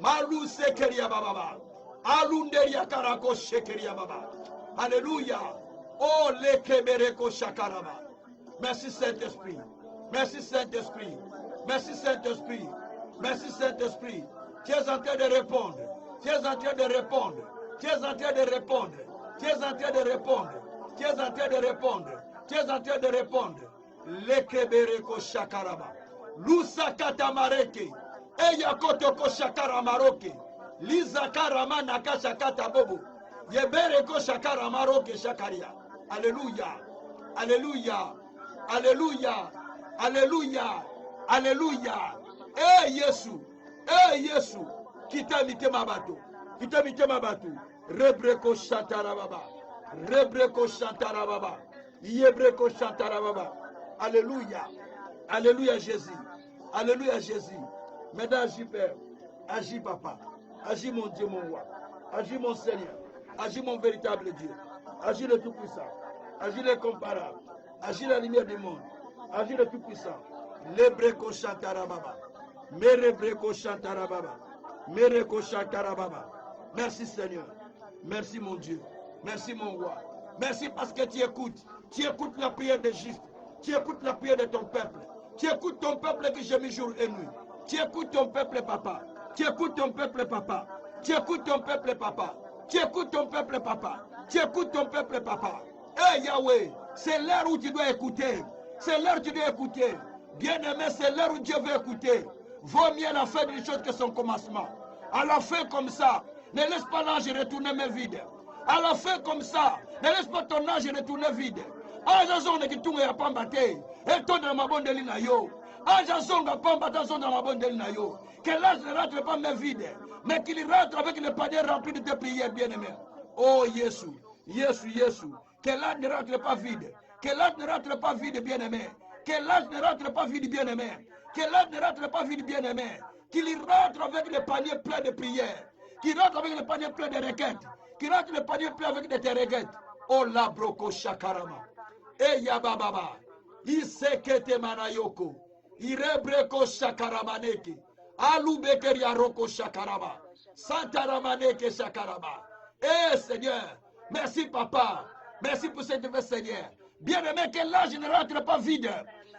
Maluse keria bababa. Alunderia karako shekeria baba. Alléluia. Oh le kebereko shakaraba. Merci Saint-Esprit. Merci Saint-Esprit. Merci Saint-Esprit. Merci Saint-Esprit. Tu es en train de répondre. Tu es en train de répondre. Tu es en train de répondre. Tu es en train de répondre. Tu es en train de répondre. Tu es en train de répondre. Le kebereko shakaraba. Lusakata mareke. Eyakotoko shakara maroke. Lizakara manaka shakata bobo. Yebereko shakara maroke shakaria. Alléluia. Alléluia. Alléluia. Alléluia. Alléluia. Eh Yesu. Eh Yesu. Kitamite mabato. Kitamite mabato. Rebreko shantara baba. Rebreko shantara baba. Yebreko shantara baba. Alléluia. Alléluia Jésus. Alléluia Jésus. Mesdames, agis Père. Agis Papa. Agis mon Dieu, mon roi. Agis mon Seigneur. Agis mon véritable Dieu. Agis le Tout-Puissant. Agis l'incomparable. Agis la lumière du monde. Agis le Tout-Puissant. Lebreko shantara baba. Merebreko shantara baba. Mereko shantara baba. Merci Seigneur. Merci mon Dieu. Merci mon roi. Merci parce que tu écoutes. Tu écoutes la prière des Justes. Tu écoutes la prière de ton peuple. Tu écoutes ton peuple qui gémit jour et nuit. Tu écoutes ton peuple, papa. Tu écoutes ton peuple, papa. Tu écoutes ton peuple, papa. Tu écoutes ton peuple, papa. Tu écoutes ton peuple, papa. Eh Yahweh, c'est l'heure où tu dois écouter. C'est l'heure où tu dois écouter. Bien-aimé, c'est l'heure où Dieu veut écouter. Vaut mieux la fin d'une chose que son commencement. À la fin comme ça, ne laisse pas l'ange retourner mais vide. À la fin comme ça, ne laisse pas ton ange retourner vide. Anja zonga kitunga ya pamba te. Etonda mabondeli na yo. Anja zonga pamba ta zonga mabondeli na yo. Que l'ange ne rentre pas mais vide, mais qu'il rentre avec le panier rempli de tes prières, bien-aimés. Oh Jésus, Jésus, Jésus. Que l'ange ne rentre pas vide. Que l'ange ne rentre pas vide, bien-aimé. Que l'ange ne rentre pas vide, bien-aimé. Que l'ange ne rentre pas vide, bien-aimé. Qu'il rentre avec le panier plein de prières. Qu'il rentre avec le panier plein de requêtes. Qu'il rentre le panier plein avec de tes requêtes. Oh la broko shakarama. E yabababa. Isekete manayoko. Irebreko shakaramaneke. Alubekeria roko shakaraba. Santaramaneke shakaraba. Eh Seigneur, merci papa. Merci pour cette nouvelle Seigneur. Bien-aimé, que l'âge ne rentre pas vide.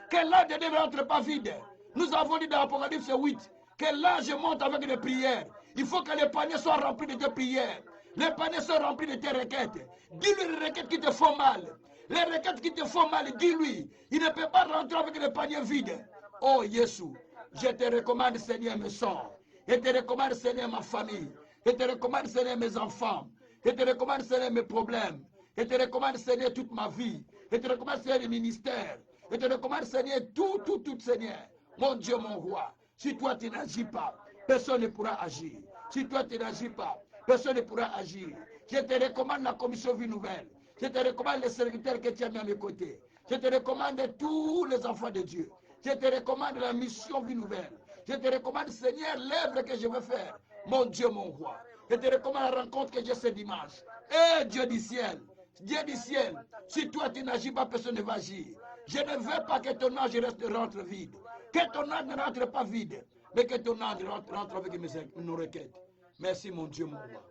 Que l'âge ne rentre pas vide. Nous avons dit dans Apocalypse 8 que l'âge monte avec des prières. Il faut que les paniers soient remplis de tes prières. Les paniers soient remplis de tes requêtes. Dis-lui les requêtes qui te font mal. Les requêtes qui te font mal, dis-lui. Il ne peut pas rentrer avec les paniers vides. Oh Jésus, je te recommande, Seigneur, mes sorts. Je te recommande, Seigneur, ma famille. Je te recommande, Seigneur, mes enfants. Je te recommande, Seigneur, mes problèmes. Je te recommande, Seigneur, toute ma vie. Je te recommande, Seigneur, le ministère. Je te recommande, Seigneur, tout, Seigneur. Mon Dieu, mon roi. Si toi, tu n'agis pas, personne ne pourra agir. Si toi, tu n'agis pas, personne ne pourra agir. Je te recommande la commission vie nouvelle. Je te recommande les serviteurs que tu as mis à mes côtés. Je te recommande tous les enfants de Dieu. Je te recommande la mission vie nouvelle. Je te recommande, Seigneur, l'œuvre que je veux faire. Mon Dieu, mon roi. Je te recommande la rencontre que j'ai ce dimanche. Eh, Dieu du ciel. Dieu du ciel. Si toi, tu n'agis pas, personne ne va agir. Je ne veux pas que ton âge rentre vide. Que ton âge ne rentre pas vide. Mais que ton âge rentre avec nos requêtes. Merci, mon Dieu, mon roi.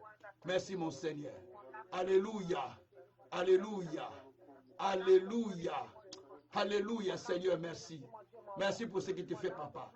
Merci, mon Seigneur. Alléluia. Alléluia. Alléluia. Alléluia, Seigneur, merci. Merci pour ce que tu fais, papa.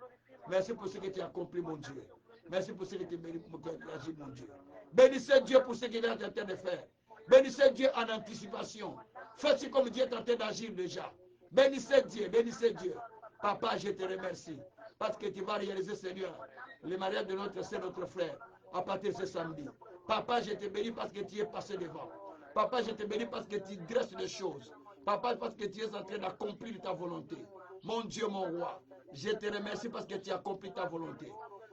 Merci pour ce que tu as accompli, mon Dieu. Merci pour ce que tu as agi, mon Dieu. Bénissez Dieu pour ce qu'il est en train de faire. Bénissez Dieu en anticipation. Faites-ce comme Dieu est en train d'agir déjà. Bénissez Dieu, bénissez Dieu. Papa, je te remercie. Parce que tu vas réaliser, Seigneur, le mariage de notre sœur, notre frère, à partir de ce samedi. Papa, je te bénis parce que tu es passé devant. Papa, je te bénis parce que tu dresses les choses. Papa, parce que tu es en train d'accomplir ta volonté. Mon Dieu, mon roi, je te remercie parce que tu as accompli ta volonté.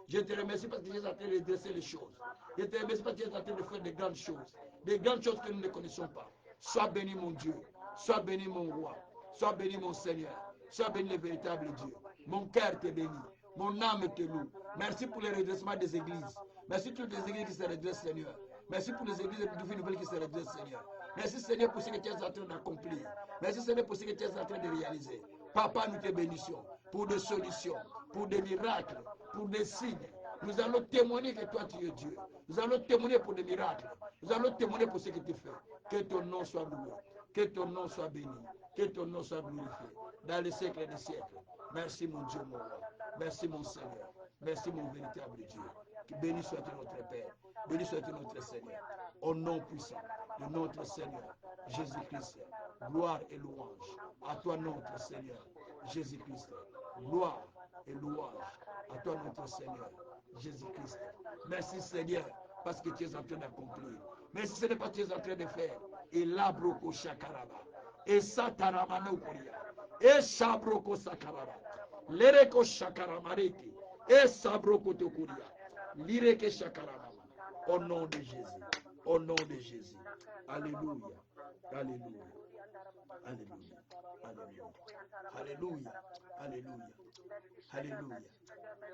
Je te remercie parce que tu es en train de dresser les choses. Je te remercie parce que tu es en train de faire des grandes choses que nous ne connaissons pas. Sois béni, mon Dieu. Sois béni, mon roi. Sois béni, mon Seigneur. Sois béni, le véritable Dieu. Mon cœur te bénit. Mon âme te loue. Merci pour le redressement des églises. Merci pour toutes les églises qui se redressent, Seigneur. Merci pour les églises de vie nouvelle qui se redressent, Seigneur. Merci, Seigneur, pour ce que tu es en train d'accomplir. Merci, Seigneur, pour ce que tu es en train de réaliser. Papa, nous te bénissons pour des solutions, pour des miracles, pour des signes. Nous allons témoigner que toi, tu es Dieu. Nous allons témoigner pour des miracles. Nous allons témoigner pour ce que tu fais. Que ton nom soit loué. Que ton nom soit béni. Que ton nom soit glorifié. Dans les siècles des siècles. Merci, mon Dieu, mon roi. Merci, mon Seigneur. Merci, mon véritable Dieu. Béni soit-tu notre Père. Béni soit-tu notre Seigneur. Au nom puissant de notre Seigneur, Jésus-Christ. Gloire et louange à toi, notre Seigneur, Jésus-Christ. Gloire et louange à toi, notre Seigneur, Jésus-Christ. Merci, Seigneur, parce que tu es en train d'accomplir. Merci, Seigneur, parce que tu es en train de faire. Et l'abroko shakaraba. Et sataramano koria. Et shabroko sakaraba. Lereko shakaramareki. Et sabroko tokuria. Lireke shakarama. Au nom de Jésus. Au nom de Jésus. Alléluia. Alléluia. Alléluia. Alléluia. Alléluia. Alléluia.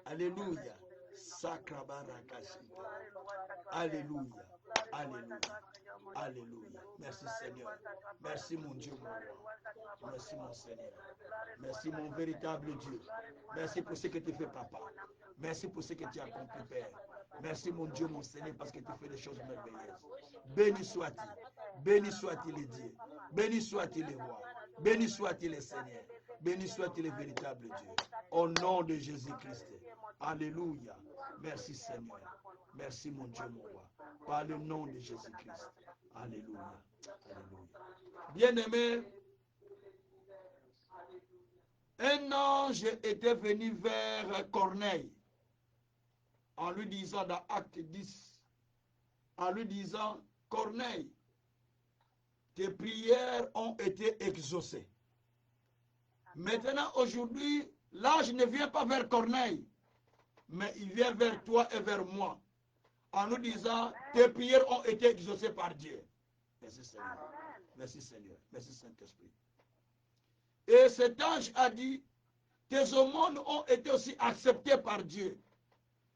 Alléluia. Sakrabarakashita. Alléluia. Alléluia. Alléluia. Merci Seigneur. Merci mon Dieu, mon roi. Merci mon Seigneur. Merci mon véritable Dieu. Merci pour ce que tu fais, papa. Merci pour ce que tu as accompli, Père. Merci mon Dieu, mon Seigneur, parce que tu fais des choses merveilleuses. Béni soit-il. Béni soit-il les dieux. Béni soit-il les rois. Béni soit-il les seigneurs. Béni soit-il le véritable Dieu. Au nom de Jésus-Christ. Alléluia. Merci Seigneur. Merci mon Dieu, mon roi. Par le nom de Jésus-Christ. Alléluia. Alléluia. Bien-aimé, un ange était venu vers Corneille en lui disant dans Acte 10, en lui disant, Corneille, tes prières ont été exaucées. Maintenant, aujourd'hui, l'ange ne vient pas vers Corneille, mais il vient vers toi et vers moi, en nous disant, tes prières ont été exaucées par Dieu. Merci Seigneur. Merci Seigneur. Merci Saint-Esprit. Et cet ange a dit, tes aumônes ont été aussi acceptées par Dieu.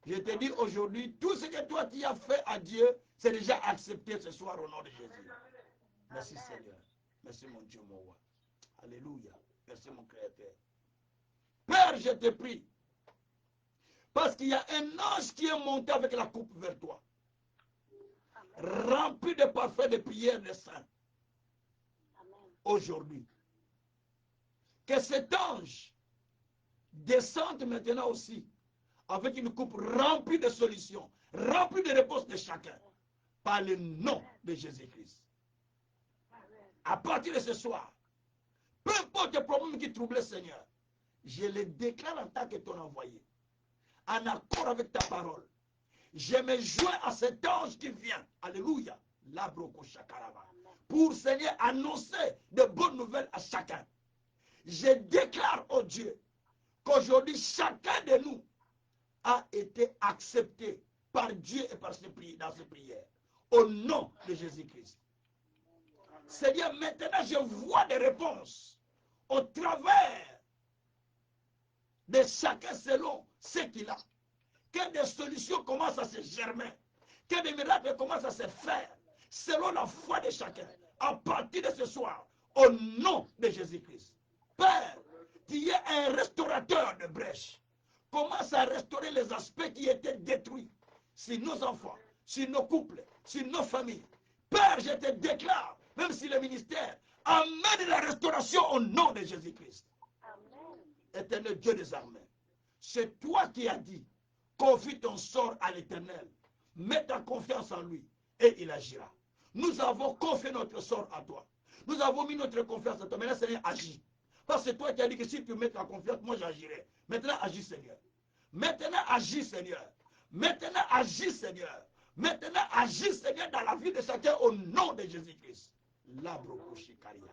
Je te dis aujourd'hui, tout ce que toi tu as fait à Dieu, c'est déjà accepté ce soir au nom de Jésus. Merci Seigneur. Merci mon Dieu, mon roi. Alléluia. Merci mon Créateur. Père, je te prie. Parce qu'il y a un ange qui est monté avec la coupe vers toi. Rempli de parfums de prières des saints. Aujourd'hui. Que cet ange descende maintenant aussi avec une coupe remplie de solutions, remplie de réponses de chacun, par le nom de Jésus-Christ. À partir de ce soir, peu importe le problème qui trouble le Seigneur, je le déclare en tant que ton envoyé, en accord avec ta parole. Je me joins à cet ange qui vient. Alléluia. Pour, Seigneur, annoncer de bonnes nouvelles à chacun. Je déclare, oh Dieu, qu'aujourd'hui, chacun de nous a été accepté par Dieu et par dans ses prières. Au nom de Jésus-Christ. Seigneur, maintenant, je vois des réponses au travers de chacun selon ce qu'il a. Que des solutions commencent à se germer. Que des miracles commencent à se faire selon la foi de chacun. À partir de ce soir, au nom de Jésus-Christ. Père, tu es un restaurateur de brèches. Commence à restaurer les aspects qui étaient détruits sur nos enfants, sur nos couples, sur nos familles. Père, je te déclare, même si le ministère amène la restauration au nom de Jésus-Christ. Éternel Dieu des armées, c'est toi qui as dit, confie ton sort à l'Éternel, mets ta confiance en lui et il agira. Nous avons confié notre sort à toi. Nous avons mis notre confiance à toi. Maintenant, Seigneur, agis. Parce que c'est toi qui as dit que si tu mets ta confiance, moi j'agirai. Maintenant, agis, Seigneur. Maintenant, agis, Seigneur. Maintenant, agis, Seigneur. Maintenant, agis, Seigneur, dans la vie de chacun au nom de Jésus-Christ. Labrokoshikaria.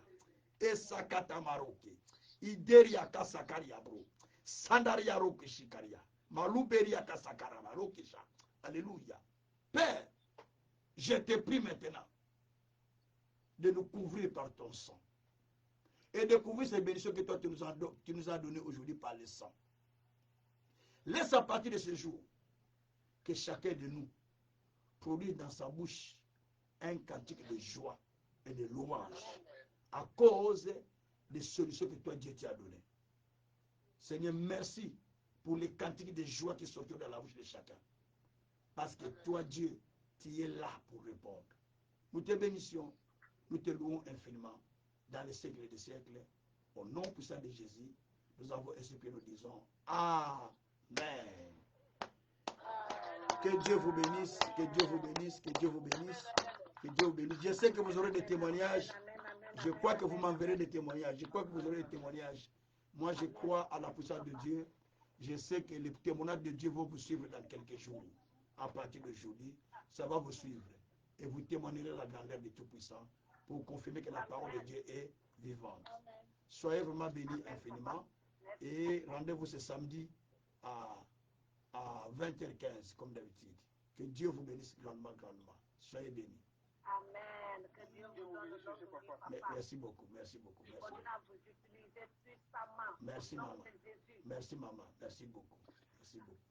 Esakatamaroke. Ideria kasakaria, bro. Sandaria rokeshikaria. Maluberia kasakarama rokesha. Alléluia. Père, je te prie maintenant de nous couvrir par ton sang. Et de couvrir ces bénédictions que toi tu nous as données aujourd'hui par le sang. Laisse à partir de ce jour que chacun de nous produise dans sa bouche un cantique de joie et de louange à cause des solutions que toi Dieu t'a données. Seigneur, merci pour les cantiques de joie qui sortent dans la bouche de chacun. Parce que toi Dieu, tu es là pour répondre. Nous te bénissions, nous te louons infiniment dans les siècles des siècles. Au nom puissant de Jésus, nous avons ainsi que nous disons Amen. Que Dieu vous bénisse, que Dieu vous bénisse, que Dieu vous bénisse, que Dieu vous bénisse. Je sais que vous aurez des témoignages. Je crois que vous m'enverrez des témoignages. Je crois que vous aurez des témoignages. Moi, je crois à la puissance de Dieu. Je sais que les témoignages de Dieu vont vous suivre dans quelques jours. À partir d'aujourd'hui, ça va vous suivre. Et vous témoignerez la grandeur du Tout-Puissant pour confirmer que la parole de Dieu est vivante. Soyez vraiment bénis infiniment. Et rendez-vous ce samedi à 20h15, comme d'habitude. Que Dieu vous bénisse grandement, grandement. Soyez bénis. Amen. Que Dieu vous donne le papa. Merci beaucoup, merci beaucoup. Merci, On a vous utiliser puissamment. merci maman. Merci maman, merci beaucoup. Merci beaucoup.